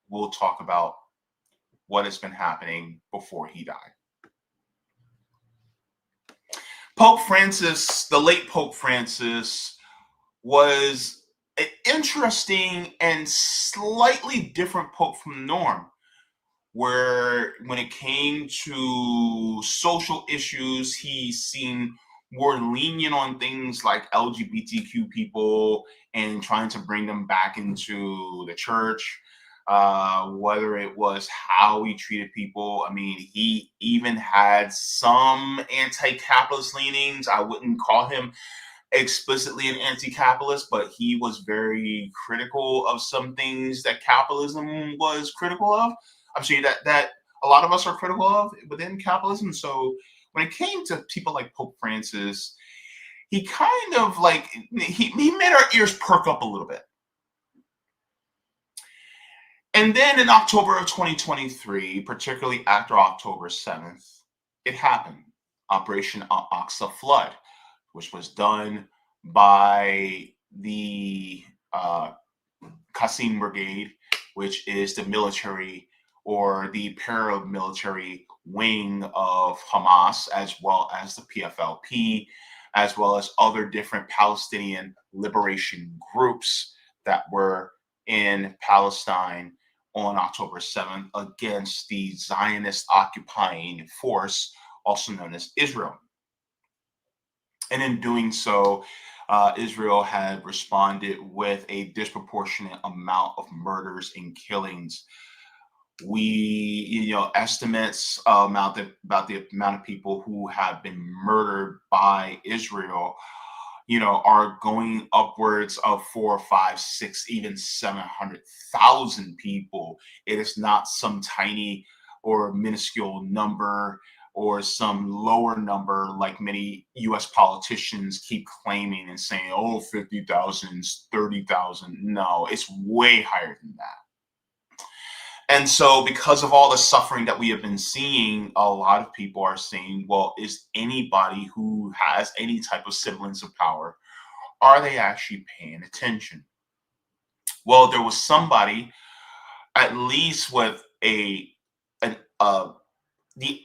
we'll talk about what has been happening before he died. Pope Francis, the late Pope Francis, was an interesting and slightly different pope from the norm, where when it came to social issues, he seemed more lenient on things like LGBTQ people and trying to bring them back into the church. Whether it was how he treated people. I mean, he even had some anti-capitalist leanings. I wouldn't call him explicitly an anti-capitalist, but he was very critical of some things that capitalism was critical of. I'm sure that a lot of us are critical of within capitalism. So when it came to people like Pope Francis, he kind of like, he made our ears perk up a little bit. And then in October of 2023, particularly after October 7th, it happened. Operation Al-Aqsa Flood, which was done by the Qassam Brigade, which is the military or the paramilitary wing of Hamas, as well as the PFLP, as well as other different Palestinian liberation groups that were in Palestine on October 7th against the Zionist occupying force, also known as Israel. And in doing so, Israel had responded with a disproportionate amount of murders and killings. Estimates about the amount of people who have been murdered by Israel, are going upwards of 4, 5, 6, even 700,000 people. It is not some tiny or minuscule number or some lower number like many U.S. politicians keep claiming and saying, oh, 50,000, 30,000. No, it's way higher than that. And so because of all the suffering that we have been seeing, a lot of people are saying, well, is anybody who has any type of semblance of power, are they actually paying attention? Well, there was somebody, at least with the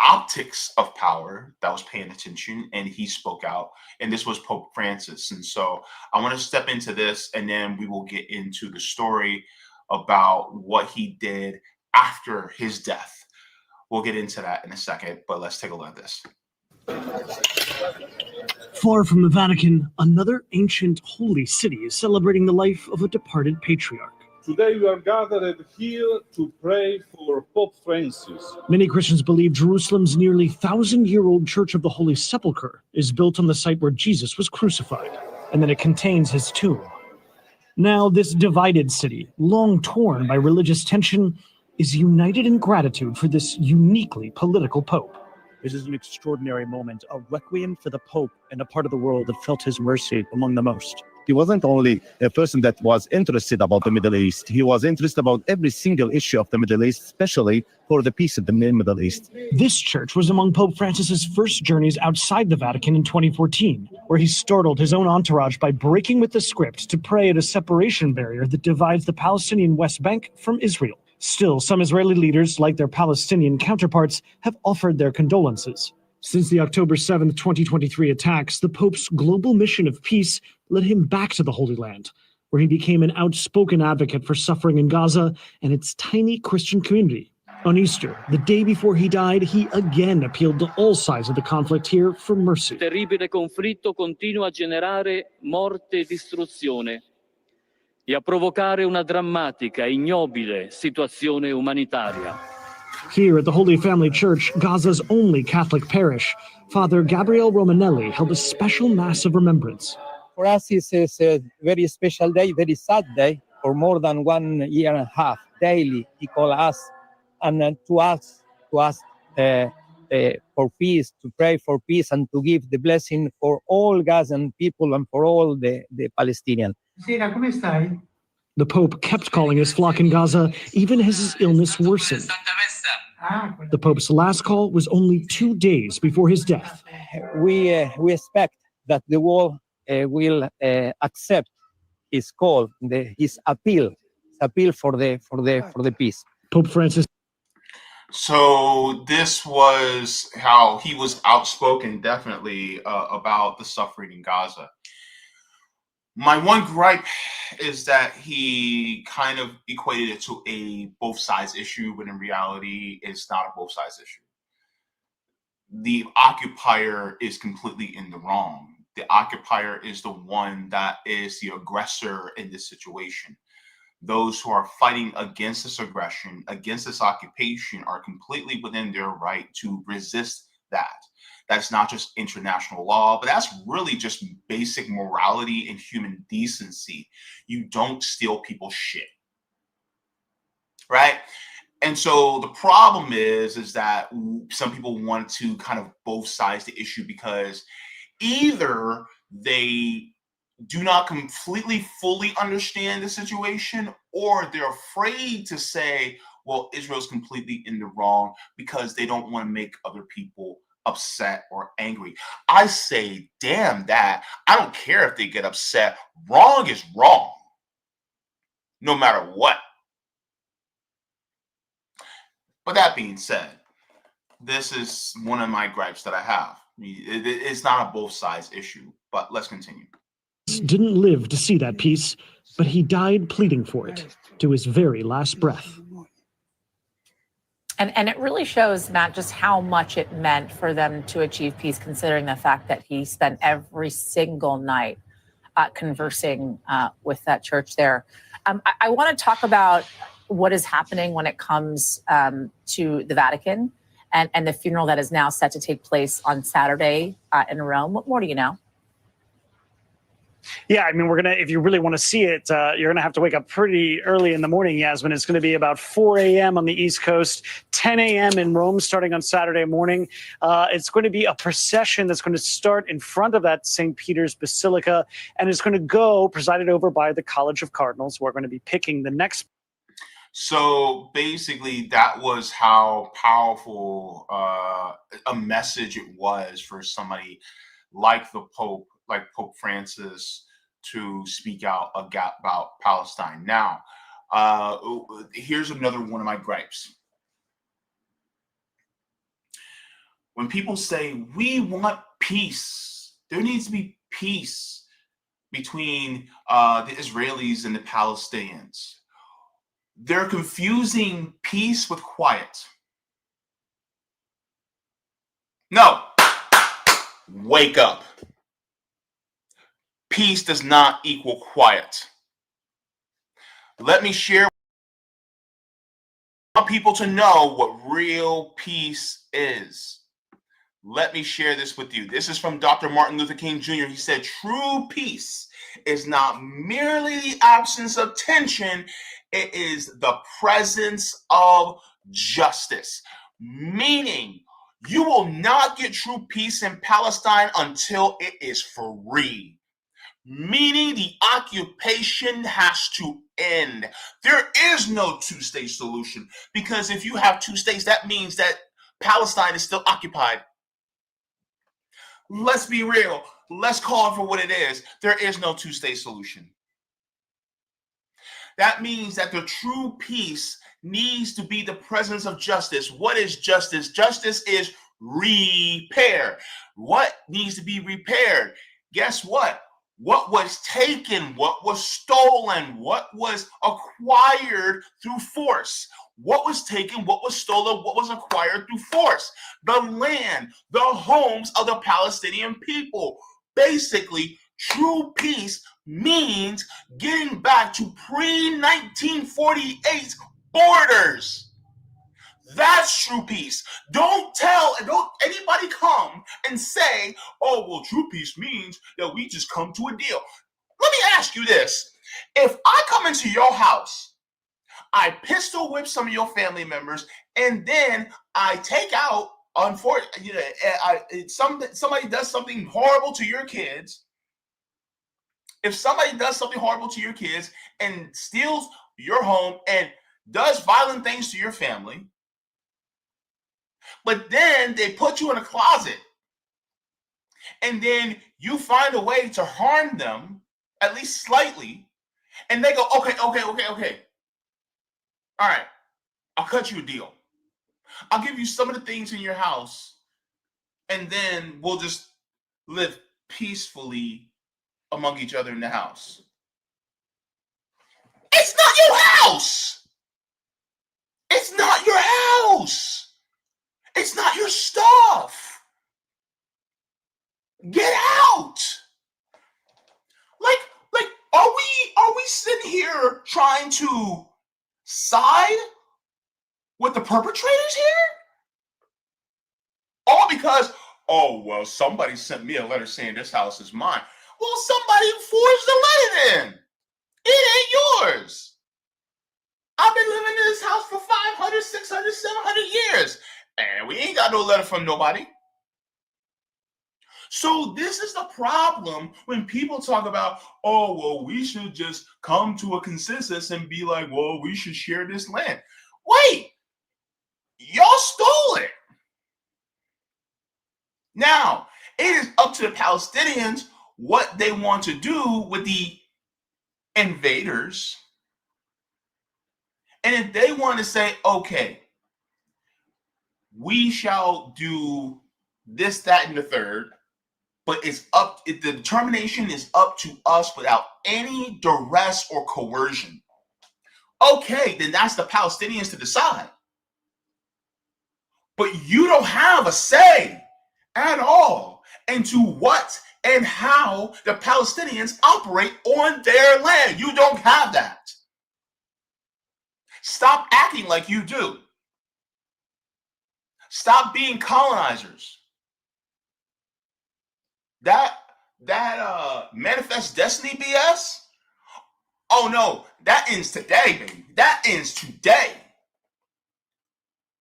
optics of power, that was paying attention, and he spoke out, and this was Pope Francis. And so I want to step into this, and then we will get into the story about what he did after his death. We'll get into that in a second, but let's take a look at this. Far from the Vatican, another ancient holy city is celebrating the life of a departed patriarch. Today we are gathered here to pray for Pope Francis. Many Christians believe Jerusalem's nearly 1,000-year-old Church of the Holy Sepulchre is built on the site where Jesus was crucified, and that it contains his tomb. Now, this divided city, long torn by religious tension, is united in gratitude for this uniquely political pope. This is an extraordinary moment, a requiem for the Pope and a part of the world that felt his mercy among the most. He wasn't only a person that was interested about the Middle East, he was interested about every single issue of the Middle East, especially for the peace of the Middle East. This church was among Pope Francis's first journeys outside the Vatican in 2014, where he startled his own entourage by breaking with the script to pray at a separation barrier that divides the Palestinian West Bank from Israel. Still, some Israeli leaders, like their Palestinian counterparts, have offered their condolences. Since the October 7th, 2023 attacks, the Pope's global mission of peace led him back to the Holy Land, where he became an outspoken advocate for suffering in Gaza and its tiny Christian community. On Easter, the day before he died, he again appealed to all sides of the conflict here for mercy. Il terribile conflitto continua a generare morte e distruzione e a provocare una drammatica, ignobile situazione umanitaria. Here at the Holy Family Church, Gaza's only Catholic parish, Father Gabriel Romanelli held a special Mass of remembrance. For us, it's a very special day, very sad day. For more than 1 year and a half, daily, he called us and to ask for peace, to pray for peace, and to give the blessing for all Gazan people and for all the Palestinians. The Pope kept calling his flock in Gaza, even as his illness worsened. The Pope's last call was only 2 days before his death. We expect that the world will accept his call, his appeal for the peace. Pope Francis. So this was how he was outspoken, definitely, about the suffering in Gaza. My one gripe is that he kind of equated it to a both sides issue, when in reality, it's not a both sides issue. The occupier is completely in the wrong. The occupier is the one that is the aggressor in this situation. Those who are fighting against this aggression, against this occupation, are completely within their right to resist that. That's not just international law, but that's really just basic morality and human decency. You don't steal people's shit, right? And so the problem is that some people want to kind of both sides the issue, because either they do not completely fully understand the situation, or they're afraid to say, well, Israel's completely in the wrong, because they don't want to make other people upset or angry. I say, damn that. I don't care if they get upset. Wrong is wrong, no matter what. But that being said, this is one of my gripes that I have. It's not a both sides issue, but let's continue. Didn't live to see that peace, but he died pleading for it to his very last breath. And it really shows, Matt, just how much it meant for them to achieve peace, considering the fact that he spent every single night conversing with that church there. I want to talk about what is happening when it comes to the Vatican and the funeral that is now set to take place on Saturday in Rome. What more do you know? Yeah, I mean, if you really want to see it, you're going to have to wake up pretty early in the morning, Yasmin. It's going to be about 4 a.m. on the East Coast, 10 a.m. in Rome, starting on Saturday morning. It's going to be a procession that's going to start in front of that St. Peter's Basilica, and it's going to go presided over by the College of Cardinals, who are going to be picking the next. So basically, that was how powerful a message it was for somebody like the Pope, like Pope Francis, to speak out about Palestine. Now, here's another one of my gripes. When people say, we want peace, there needs to be peace between the Israelis and the Palestinians. They're confusing peace with quiet. No. Wake up. Peace does not equal quiet. Let me share. I want people to know what real peace is. Let me share this with you. This is from Dr. Martin Luther King Jr. He said, true peace is not merely the absence of tension, it is the presence of justice. Meaning, you will not get true peace in Palestine until it is free. Meaning the occupation has to end. There is no two-state solution, because if you have two states, that means that Palestine is still occupied. Let's be real. Let's call it for what it is. There is no two-state solution. That means that the true peace needs to be the presence of justice. What is justice? Justice is repair. What needs to be repaired? Guess what? What was taken, what was stolen, what was acquired through force. What was taken, what was stolen, what was acquired through force? The land, the homes of the Palestinian people. Basically, true peace means getting back to pre-1948 borders. That's true peace. Don't anybody come and say, oh, well, true peace means that we just come to a deal. Let me ask you this. If I come into your house, I pistol whip some of your family members, and then I take out, unfortunately, somebody does something horrible to your kids. If somebody does something horrible to your kids and steals your home and does violent things to your family, but then they put you in a closet, and then you find a way to harm them, at least slightly, and they go, okay. All right, I'll cut you a deal. I'll give you some of the things in your house, and then we'll just live peacefully among each other in the house. It's not your house. It's not your house. It's not your stuff. Get out. Like, are we sitting here trying to side with the perpetrators here? All because, oh, well, somebody sent me a letter saying this house is mine. Well, somebody forged the letter then. It ain't yours. I've been living in this house for 500, 600, 700 years, and we ain't got no letter from nobody. So this is the problem when people talk about, oh, well, we should just come to a consensus and be like, well, we should share this land. Wait, y'all stole it. Now, it is up to the Palestinians what they want to do with the invaders. And if they want to say, okay, we shall do this, that, and the third, but the determination is up to us without any duress or coercion. Okay, then that's the Palestinians to decide. But you don't have a say at all into what and how the Palestinians operate on their land. You don't have that. Stop acting like you do. Stop being colonizers. That manifest destiny BS. Oh no, that ends today, baby. That ends today.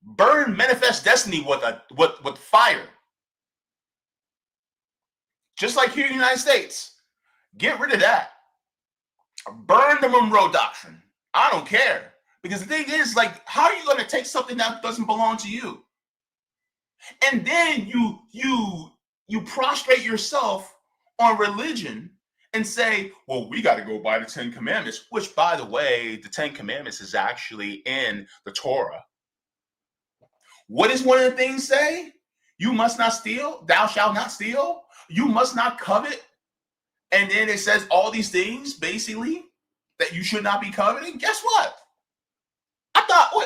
Burn manifest destiny with fire. Just like here in the United States. Get rid of that. Burn the Monroe Doctrine. I don't care. Because the thing is, like, how are you going to take something that doesn't belong to you? And then you prostrate yourself on religion and say, well, we got to go by the 10 Commandments, which, by the way, the 10 Commandments is actually in the Torah. What does one of the things say? You must not steal. Thou shalt not steal. You must not covet. And then it says all these things, basically, that you should not be coveting. Guess what? I thought you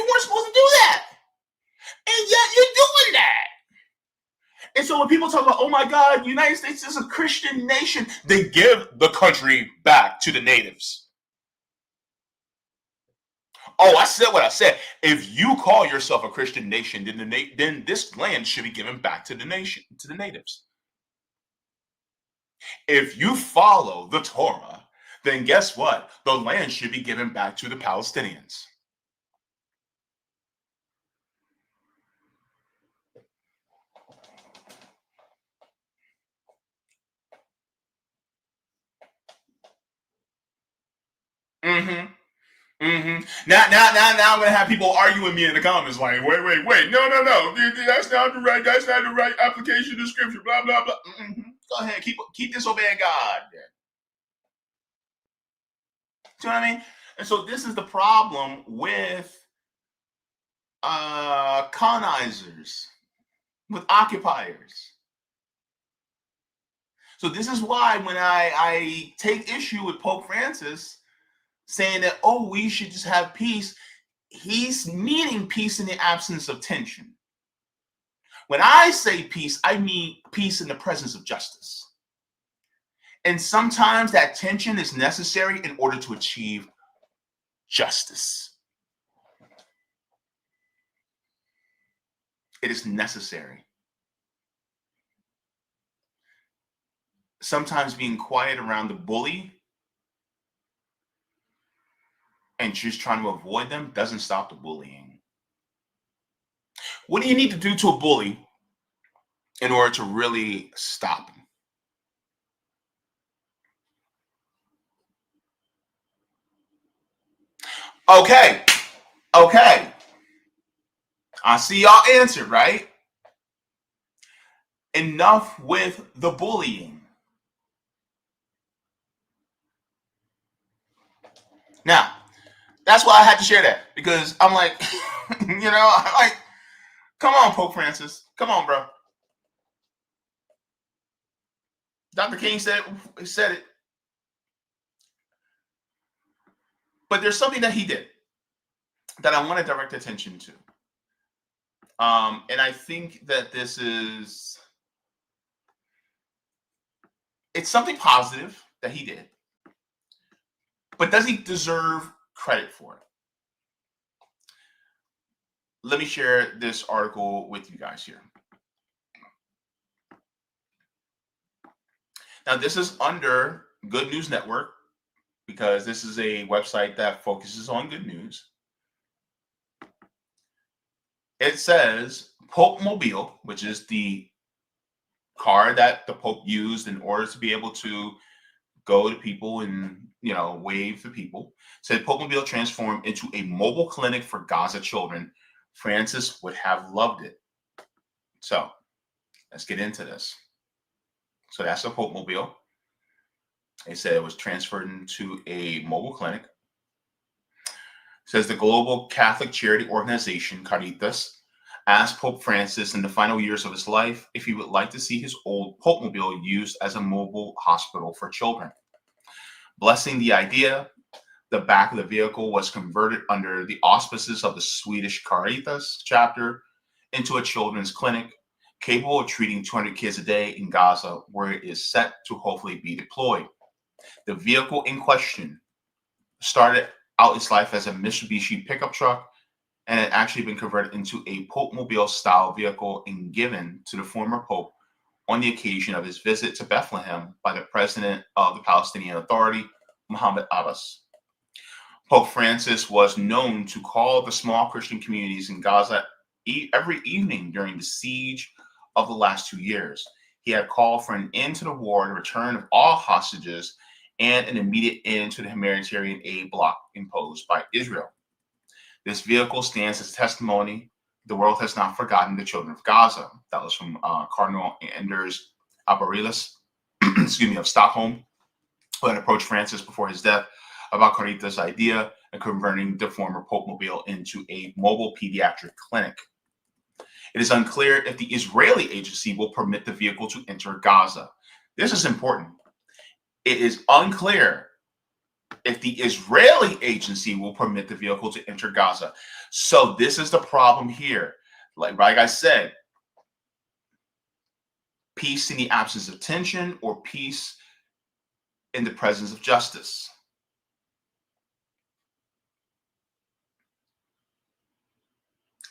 weren't supposed to do that. And yet you're doing that. And so when people talk about, oh my God, the United States is a Christian nation, they give the country back to the natives. Oh, I said what I said. If you call yourself a Christian nation, then this land should be given back to the nation, to the natives. If you follow the Torah, then guess what? The land should be given back to the Palestinians. Now I'm gonna have people arguing with me in the comments like, wait, no, that's not the right application of scripture, blah blah blah. Go ahead, keep disobeying God. Do you know what I mean? And so this is the problem with colonizers, with occupiers. So this is why when I take issue with Pope Francis saying that, oh, we should just have peace, he's meaning peace in the absence of tension. When I say peace, I mean peace in the presence of justice. And sometimes that tension is necessary in order to achieve justice. It is necessary. Sometimes being quiet around the bully and just trying to avoid them doesn't stop the bullying. What do you need to do to a bully in order to really stop him? Okay. I see y'all answered, right? Enough with the bullying. Now, that's why I had to share that, because I'm like, Like, come on, Pope Francis. Come on, bro. Dr. King said it. But there's something that he did that I want to direct attention to. And I think that it's something positive that he did. But does he deserve credit for it? Let me share this article with you guys here. Now, this is under Good News Network because this is a website that focuses on good news. It says Pope Mobile, which is the car that the Pope used in order to be able to go to people and, wave to people, said Pope Mobile transformed into a mobile clinic for Gaza children. Francis would have loved it. So let's get into this. So that's the Pope Mobile. They said it was transferred into a mobile clinic. It says the global Catholic charity organization Caritas asked Pope Francis in the final years of his life if he would like to see his old Pope Mobile used as a mobile hospital for children. Blessing the idea, the back of the vehicle was converted under the auspices of the Swedish Caritas chapter into a children's clinic capable of treating 200 kids a day in Gaza, where it is set to hopefully be deployed. The vehicle in question started out its life as a Mitsubishi pickup truck and had actually been converted into a Pope Mobile style vehicle and given to the former Pope on the occasion of his visit to Bethlehem by the president of the Palestinian Authority, Mahmoud Abbas. Pope Francis was known to call the small Christian communities in Gaza every evening during the siege of the last 2 years. He had called for an end to the war, the return of all hostages, and an immediate end to the humanitarian aid block imposed by Israel. This vehicle stands as testimony the world has not forgotten the children of Gaza. That was from Cardinal Anders Abarilis, of Stockholm, who had approached Francis before his death about Caritas' idea of converting the former Pope Mobile into a mobile pediatric clinic. It is unclear if the Israeli agency will permit the vehicle to enter Gaza. This is important. It is unclear if the Israeli agency will permit the vehicle to enter Gaza. So this is the problem here. Like I said, peace in the absence of tension or peace in the presence of justice.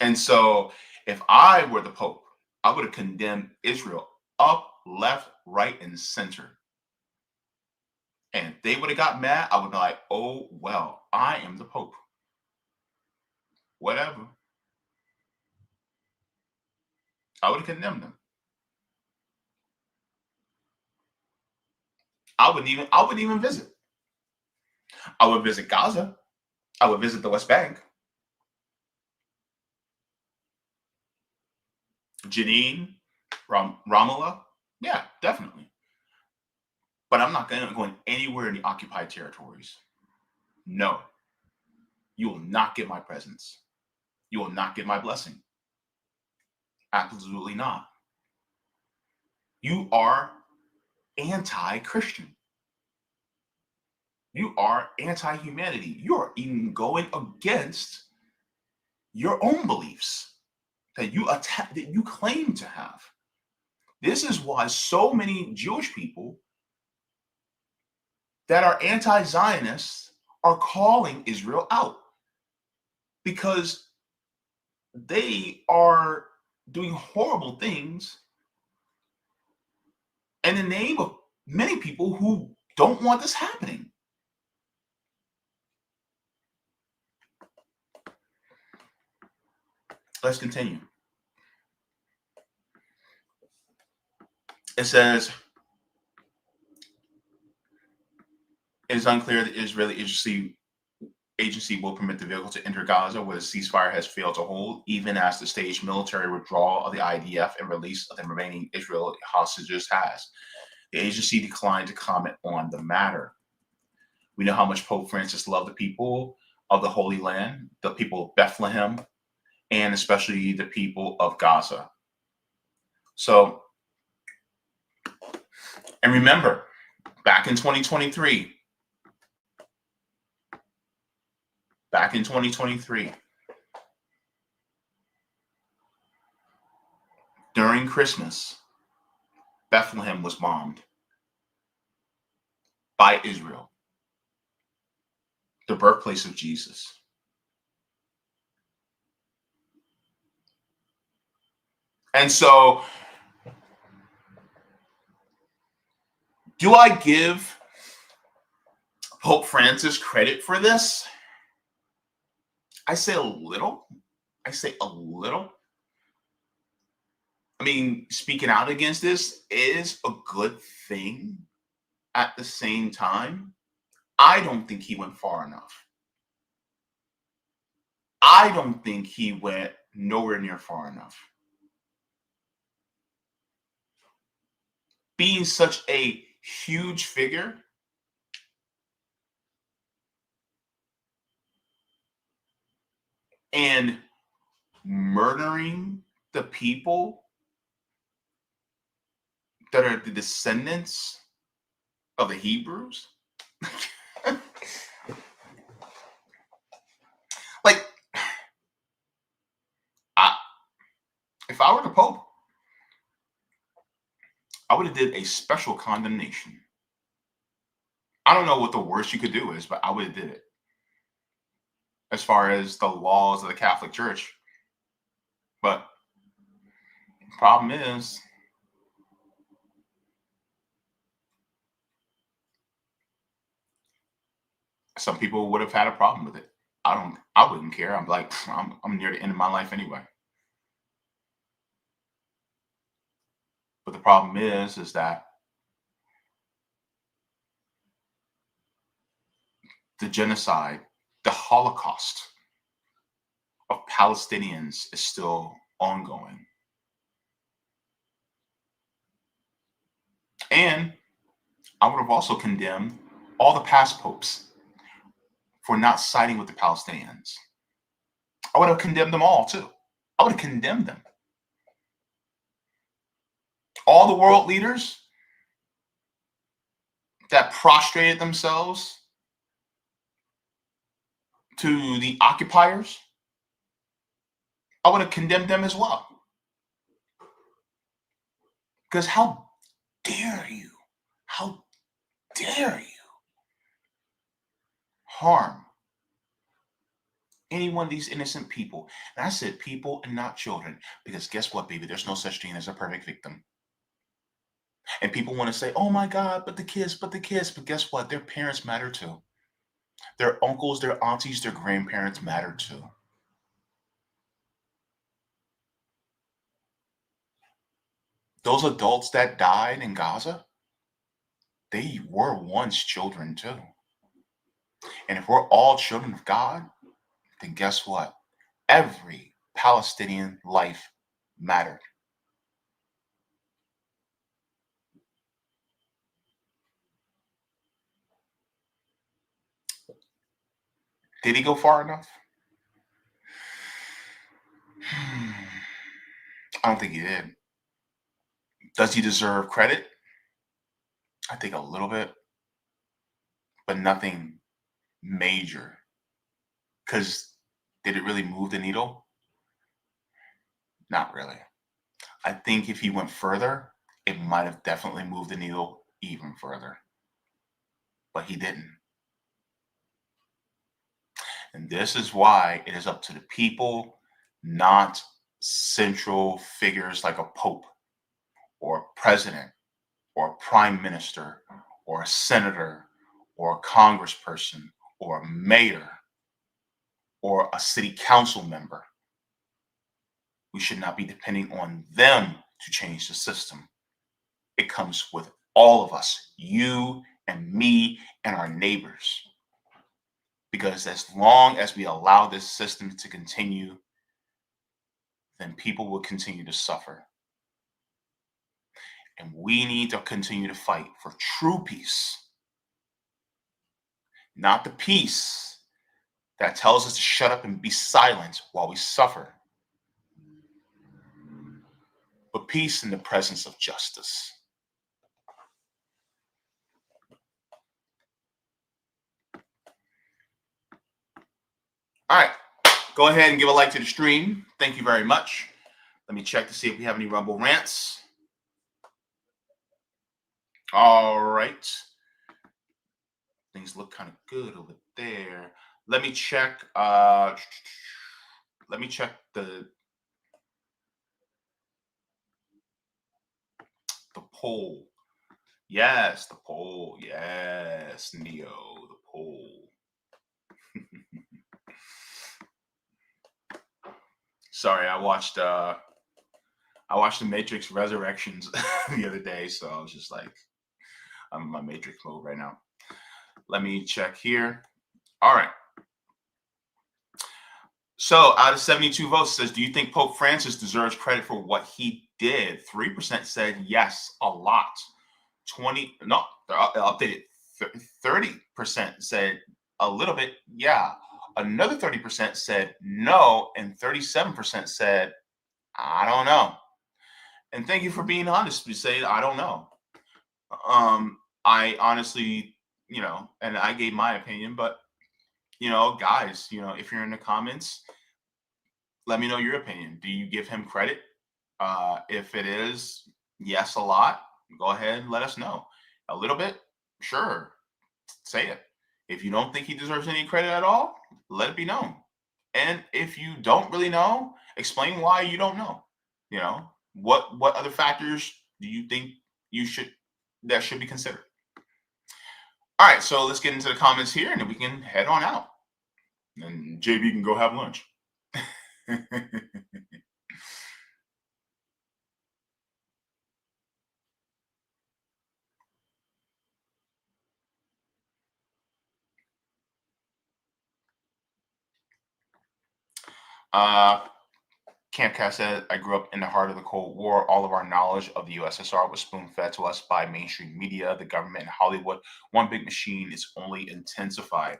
And so if I were the Pope, I would have condemned Israel up, left, right, and center. And if they would have got mad, I would be like, oh, well, I am the Pope. Whatever. I would have condemned them. I wouldn't even visit. I would visit Gaza. I would visit the West Bank. Jenin, Ramallah. Yeah, definitely. But I'm not going anywhere in the occupied territories. No. You will not get my presence. You will not get my blessing. Absolutely not. You are anti-Christian. You are anti-humanity. You are even going against your own beliefs that you claim to have. This is why so many Jewish people that are anti-Zionists are calling Israel out, because they are doing horrible things in the name of many people who don't want this happening. Let's continue. It says, it is unclear that the Israeli agency will permit the vehicle to enter Gaza, where the ceasefire has failed to hold, even as the staged military withdrawal of the IDF and release of the remaining Israeli hostages has. The agency declined to comment on the matter. We know how much Pope Francis loved the people of the Holy Land, the people of Bethlehem, and especially the people of Gaza. So, and remember, back in 2023, during Christmas, Bethlehem was bombed by Israel, the birthplace of Jesus. And so, do I give Pope Francis credit for this? I say a little. I mean, speaking out against this is a good thing. At the same time, I don't think he went far enough. I don't think he went nowhere near far enough. Being such a huge figure, and murdering the people that are the descendants of the Hebrews. Like, if I were the Pope, I would have did a special condemnation. I don't know what the worst you could do is, but I would have did it. As far as the laws of the Catholic Church. But the problem is, some people would have had a problem with it. I wouldn't care. I'm like, I'm near the end of my life anyway. But the problem is that the genocide, the Holocaust of Palestinians is still ongoing. And I would have also condemned all the past popes for not siding with the Palestinians. I would have condemned them all too. I would have condemned them. All the world leaders that prostrated themselves to the occupiers, I would have condemned them as well. Because how dare you harm any one of these innocent people? And I said people and not children, because guess what, baby? There's no such thing as a perfect victim. And people want to say, oh my God, but the kids. But guess what? Their parents matter too. Their uncles, their aunties, their grandparents matter too. Those adults that died in Gaza, they were once children too. And if we're all children of God, then guess what? Every Palestinian life mattered. Did he go far enough? I don't think he did. Does he deserve credit? I think a little bit, but nothing major. Because did it really move the needle? Not really. I think if he went further, it might have definitely moved the needle even further. But he didn't. And this is why it is up to the people, not central figures like a pope or a president or a prime minister or a senator or a congressperson or a mayor or a city council member. We should not be depending on them to change the system. It comes with all of us, you and me and our neighbors. Because as long as we allow this system to continue, then people will continue to suffer. And we need to continue to fight for true peace. Not the peace that tells us to shut up and be silent while we suffer, but peace in the presence of justice. All right, go ahead and give a like to the stream. Thank you very much. Let me check to see if we have any Rumble rants. All right. Things look kind of good over there. Let me check. Let me check the poll. Yes, the poll. Yes, Neo, the poll. Sorry, I watched The Matrix Resurrections the other day, so I was just like, I'm in my Matrix mode right now. Let me check here. All right. So out of 72 votes, says, do you think Pope Francis deserves credit for what he did? 3% said yes, a lot. 20, no, updated. 30% said a little bit, yeah. Another 30% said no, and 37% said, I don't know. And thank you for being honest. You say, I don't know. I honestly, and I gave my opinion, but, guys, if you're in the comments, let me know your opinion. Do you give him credit? If it is yes, a lot, go ahead and let us know. A little bit, sure, say it. If you don't think he deserves any credit at all, let it be known. And if you don't really know, explain why you don't know. What other factors do you think that should be considered? All right, so let's get into the comments here, and then we can head on out. And JB can go have lunch. Campcast said, I grew up in the heart of the Cold War. All of our knowledge of the USSR was spoon-fed to us by mainstream media, the government, and Hollywood. One big machine is only intensified.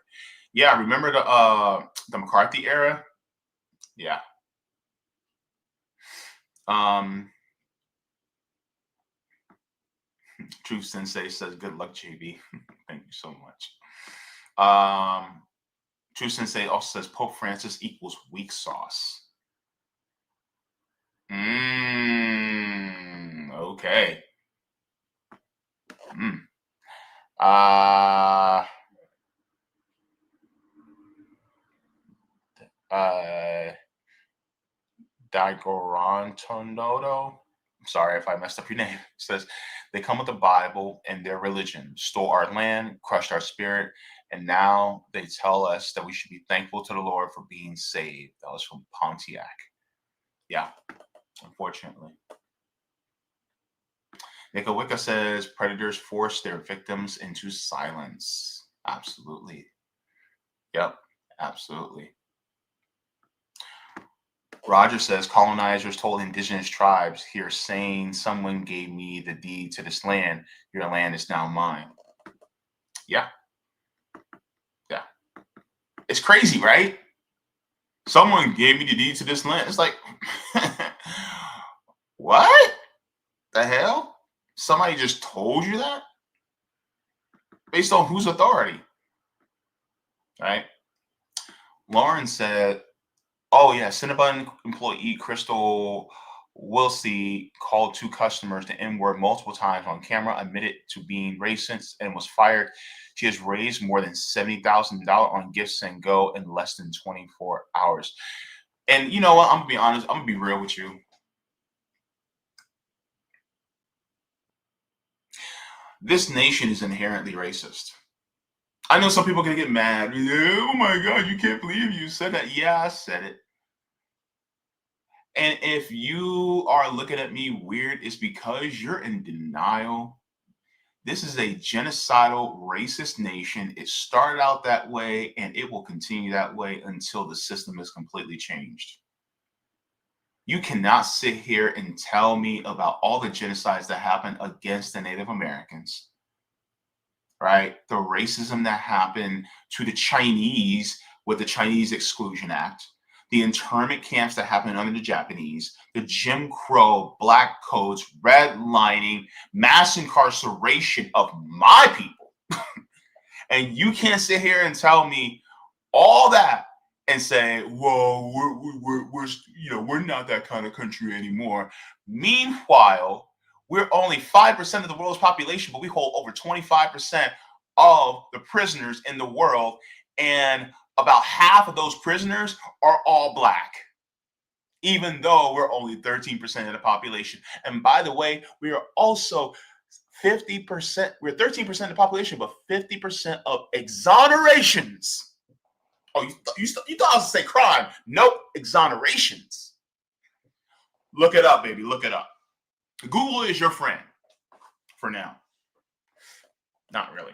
Yeah, remember the McCarthy era? Yeah. Truth Sensei says, good luck, JB. Thank you so much. Truth Sensei also says, Pope Francis equals weak sauce. Okay. Digorantonodo. I'm sorry if I messed up your name. It says, they come with the Bible and their religion, stole our land, crushed our spirit, and now they tell us that we should be thankful to the Lord for being saved. That was from Pontiac. Yeah, unfortunately. Nika Wicca says, predators force their victims into silence. Absolutely. Yep, absolutely. Roger says, colonizers told indigenous tribes here, saying, someone gave me the deed to this land. Your land is now mine. Yeah. Yeah. It's crazy, right? Someone gave me the deed to this land. It's like, what the hell? Somebody just told you that? Based on whose authority? Right? Lauren said, oh, yeah, Cinnabon employee Crystal Wilsey called two customers the N-word multiple times on camera, admitted to being racist, and was fired. She has raised more than $70,000 on Give, Send, Go in less than 24 hours. And you know what? I'm going to be honest. I'm going to be real with you. This nation is inherently racist. I know some people are going to get mad. Oh, my God, you can't believe you said that. Yeah, I said it. And if you are looking at me weird, it's because you're in denial. This is a genocidal, racist nation. It started out that way, and it will continue that way until the system is completely changed. You cannot sit here and tell me about all the genocides that happened against the Native Americans, right? The racism that happened to the Chinese with the Chinese Exclusion Act, the internment camps that happened under the Japanese, the Jim Crow, black codes, redlining, mass incarceration of my people. And you can't sit here and tell me all that and say, "Whoa, we're not that kind of country anymore." Meanwhile, we're only 5% of the world's population, but we hold over 25% of the prisoners in the world, and about half of those prisoners are all black, even though we're only 13% of the population. And by the way, we are also 50%, we're 13% of the population, but 50% of exonerations. Oh, you thought I was to say crime. Nope, exonerations. Look it up, baby, look it up. Google is your friend for now. Not really.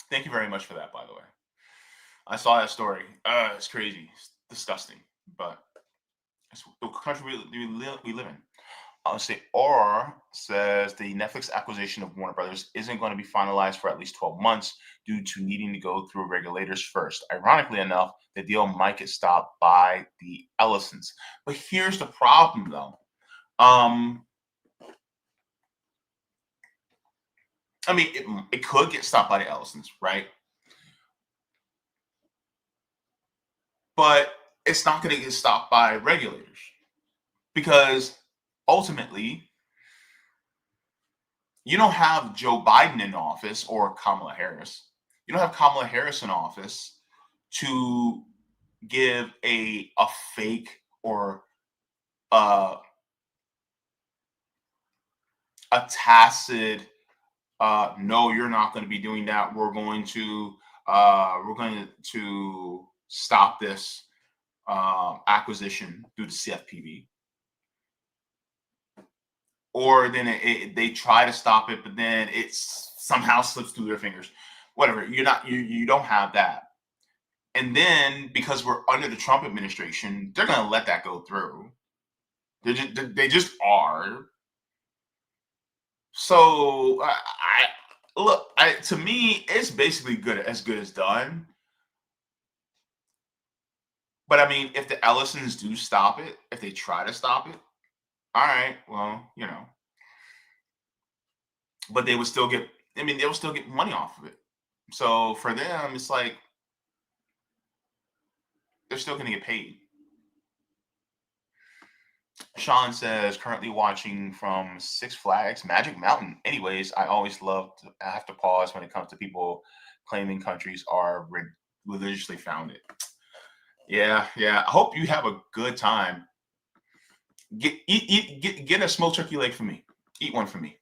Thank you very much for that, by the way. I saw that story. It's crazy. It's disgusting. But it's the country we live in. Let's say Aurora says the Netflix acquisition of Warner Brothers isn't going to be finalized for at least 12 months due to needing to go through regulators first. Ironically enough, the deal might get stopped by the Ellisons. But here's the problem, though. I mean, it could get stopped by the Ellisons, right? But it's not going to get stopped by regulators because ultimately, you don't have Joe Biden in office or Kamala Harris. You don't have Kamala Harris in office to give a fake or a tacit no, you're not going to be doing that. We're going to stop this acquisition through the CFPB. Or then they try to stop it, but then it somehow slips through their fingers. Whatever. You don't have that. And then because we're under the Trump administration, they're going to let that go through. They just are. So to me, it's basically as good as done. But I mean, if the Ellisons do stop it, if they try to stop it, all right, well, but they would still get, they will still get money off of it. So for them, it's like they're still going to get paid. Sean says, currently watching from Six Flags Magic Mountain. Anyways, I always I have to pause when it comes to people claiming countries are religiously founded. Yeah. I hope you have a good time. Get a smoked turkey leg for me. Eat one for me.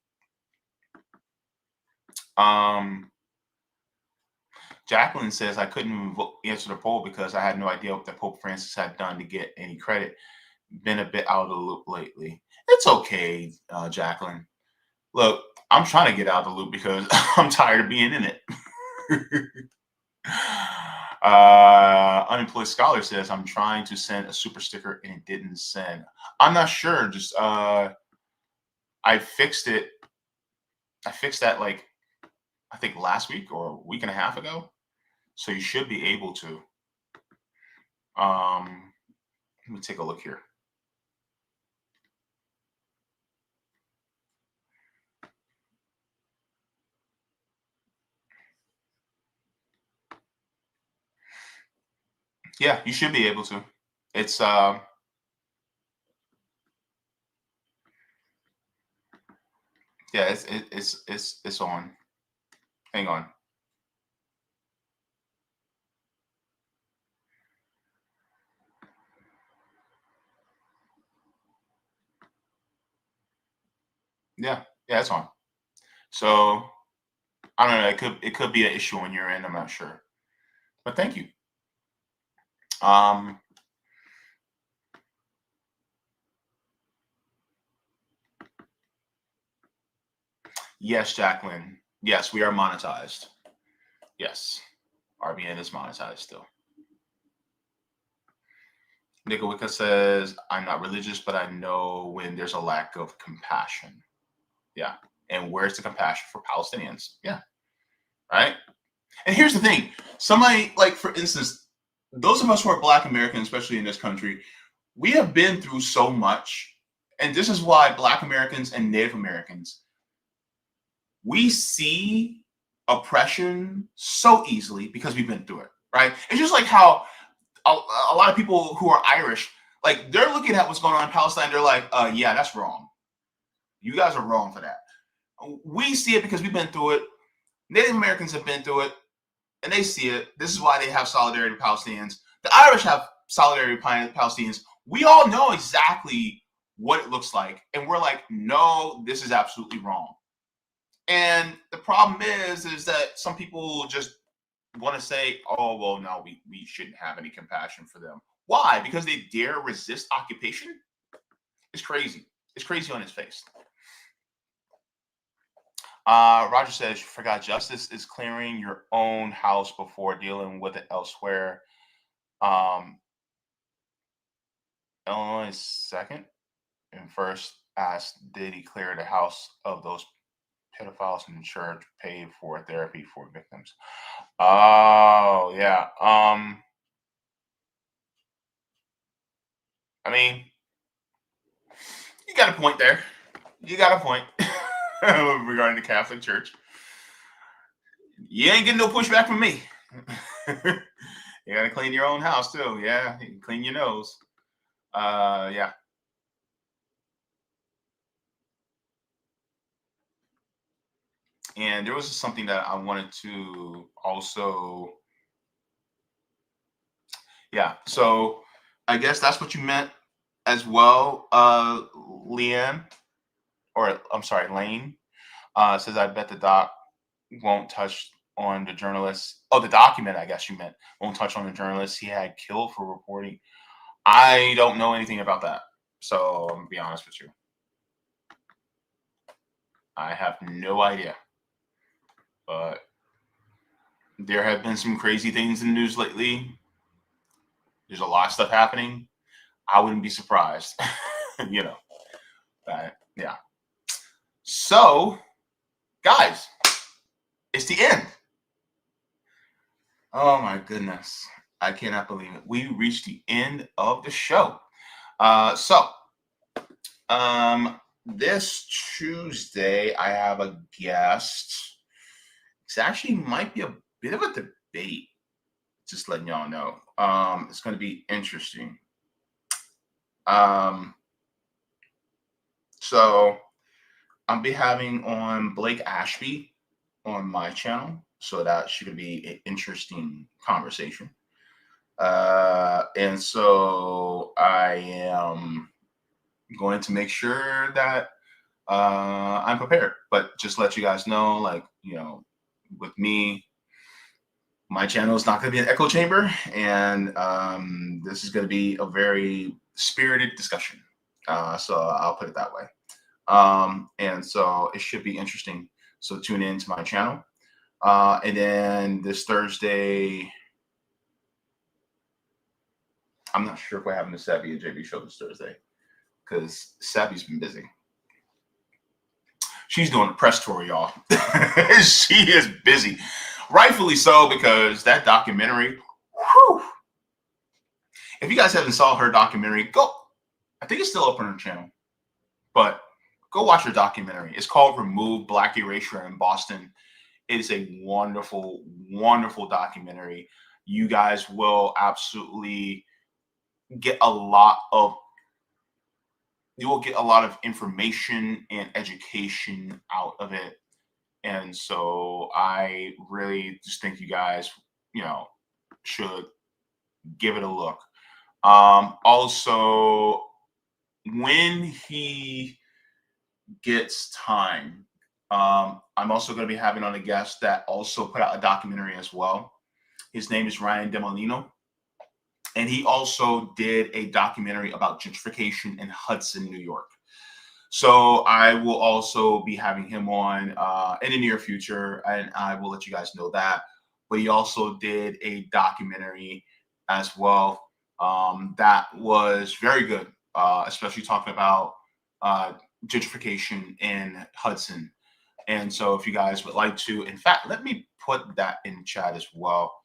Jacqueline says, I couldn't answer the poll because I had no idea what Pope Francis had done to get any credit. Been a bit out of the loop lately. It's okay, Jacqueline. Look, I'm trying to get out of the loop because I'm tired of being in it. Unemployed Scholar says, I'm trying to send a super sticker and it didn't send. I'm not sure. Just I fixed it. I fixed that I think last week or a week and a half ago. So you should be able to. Let me take a look here. Yeah, you should be able to. It's yeah, it's on. Hang on. Yeah, it's on. So I don't know. It could be an issue on your end. I'm not sure. But thank you. Yes, Jacqueline. Yes, we are monetized. Yes, RBN is monetized still. Nicolwica says, I'm not religious, but I know when there's a lack of compassion. Yeah. And where's the compassion for Palestinians? Yeah. Right. And here's the thing. Somebody, like, for instance, those of us who are Black Americans, especially in this country, we have been through so much. And this is why Black Americans and Native Americans, we see oppression so easily because we've been through it, right? It's just like how a lot of people who are Irish, like, they're looking at what's going on in Palestine. They're like, yeah, that's wrong. You guys are wrong for that. We see it because we've been through it. Native Americans have been through it, and they see it. This is why they have solidarity with Palestinians. The Irish have solidarity with Palestinians. We all know exactly what it looks like, and we're like, no, this is absolutely wrong. And the problem is that some people just want to say, oh, well, no, we shouldn't have any compassion for them. Why? Because they dare resist occupation? It's crazy. It's crazy on its face. Roger says, you forgot justice is clearing your own house before dealing with it elsewhere. Illinois is second and first asked, did he clear the house of those pedophiles in the church paid for therapy for victims? Oh, yeah. I mean, you got a point there. You got a point regarding the Catholic Church. You ain't getting no pushback from me. You got to clean your own house, too. Yeah, you can clean your nose. Yeah. And there was something that I wanted to also, yeah. So I guess that's what you meant as well, Leanne, or I'm sorry, Lane, says, I bet the doc won't touch on the journalists. Oh, the document, I guess you meant, won't touch on the journalists he had killed for reporting. I don't know anything about that. So I'm going to be honest with you. I have no idea. But there have been some crazy things in the news lately. There's a lot of stuff happening. I wouldn't be surprised, you know. Yeah. So, guys, it's the end. Oh my goodness. I cannot believe it. We reached the end of the show. This Tuesday, I have a guest. It actually might be a bit of a debate. Just letting y'all know. It's going to be interesting. So I'll be having on Blake Ashby on my channel. So that should be an interesting conversation. And so I am going to make sure that I'm prepared. But just let you guys know, like, you know, with me, my channel is not going to be an echo chamber, and this is going to be a very spirited discussion. So I'll put it that way. And so it should be interesting. So tune in to my channel. And then this Thursday, I'm not sure if we're having the Savvy and Jaybe show this Thursday, because Savvy's been busy. She's doing a press tour, y'all. She is busy. Rightfully so, because that documentary, whew, if you guys haven't saw her documentary, go. I think it's still up on her channel, but go watch her documentary. It's called Remove Black Erasure in Boston. It is a wonderful, wonderful documentary. You guys will absolutely get a lot of, you will get a lot of information and education out of it. And so I really just think you guys, you know, should give it a look. Also, when he gets time, I'm also going to be having on a guest that also put out a documentary as well. His name is Ryan Demolino. And he also did a documentary about gentrification in Hudson, New York. So I will also be having him on in the near future, and I will let you guys know that. But he also did a documentary as well that was very good, especially talking about gentrification in Hudson. And so if you guys would like to, in fact, let me put that in chat as well.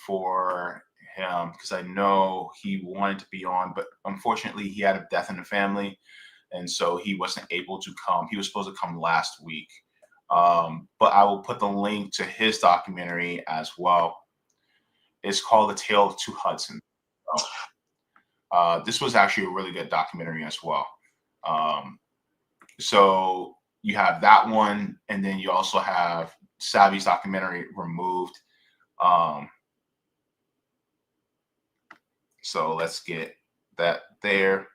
for him because I know he wanted to be on, but unfortunately he had a death in the family, and so he wasn't able to come. He was supposed to come last week, but I will put the link to his documentary as well. It's called The Tale of Two Hudsons. This was actually a really good documentary as well. So you have that one, and then you also have Savvy's documentary, Removed. So let's get that there.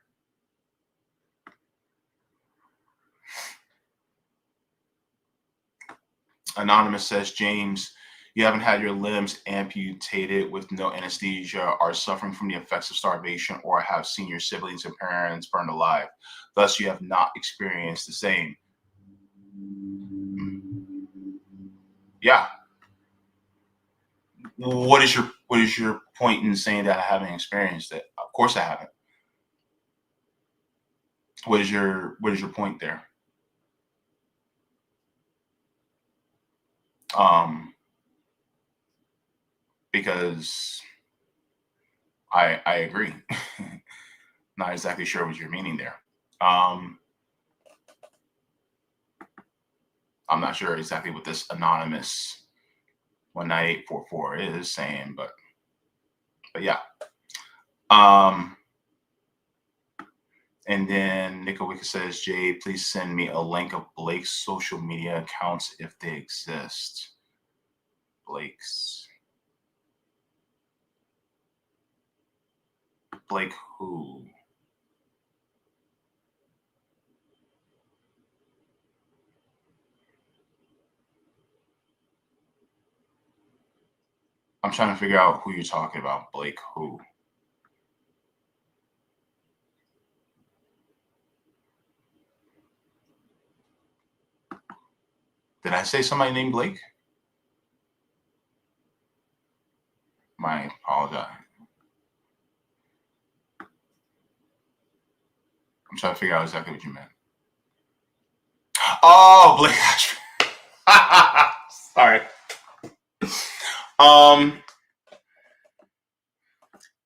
Anonymous says, James, you haven't had your limbs amputated with no anesthesia, are suffering from the effects of starvation, or have seen your siblings and parents burned alive. Thus, you have not experienced the same. Yeah. What is your point in saying that I haven't experienced it? Of course I haven't. What is your point there? Because I agree. Not exactly sure what you're meaning there. I'm not sure exactly what this anonymous 19844 is saying, but yeah. And then Nicowicka says, Jay, please send me a link of Blake's social media accounts if they exist. Blake's. Blake who? I'm trying to figure out who you're talking about. Blake who? Did I say somebody named Blake? I apologize. I'm trying to figure out exactly what you meant. Oh, Blake. Sorry.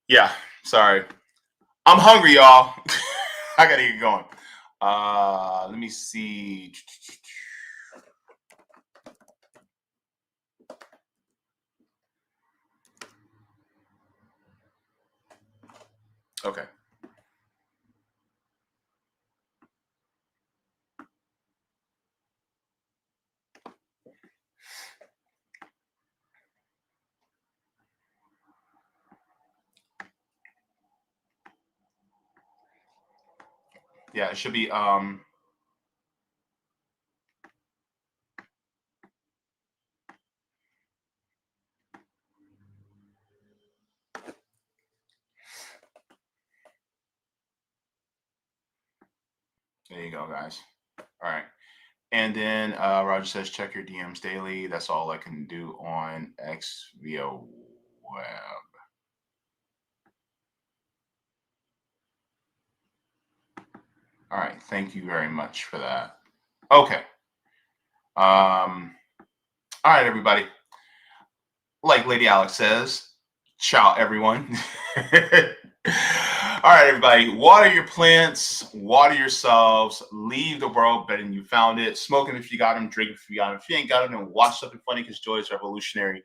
Yeah, sorry. I'm hungry, y'all. I gotta get going. Let me see. Okay. Yeah, it should be there you go, guys. All right. And then Roger says, check your DMs daily. That's all I can do on X via web. All right. Thank you very much for that. Okay. All right, everybody. Like Lady Alex says, ciao, everyone. All right, everybody. Water your plants, water yourselves, leave the world better than you found it. Smoke them if you got them, drink if you got them. If you ain't got them, then watch something funny because joy is revolutionary,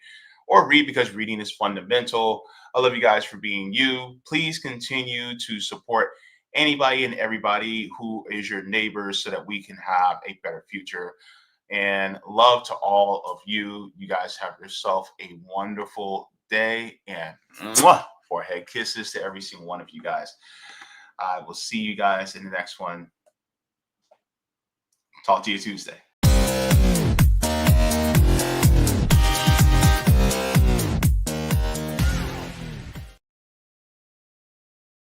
or read because reading is fundamental. I love you guys for being you. Please continue to support anybody and everybody who is your neighbors so that we can have a better future. And love to all of you. You guys have yourself a wonderful day, and forehead kisses to every single one of you guys. I will see you guys in the next one. Talk to you Tuesday.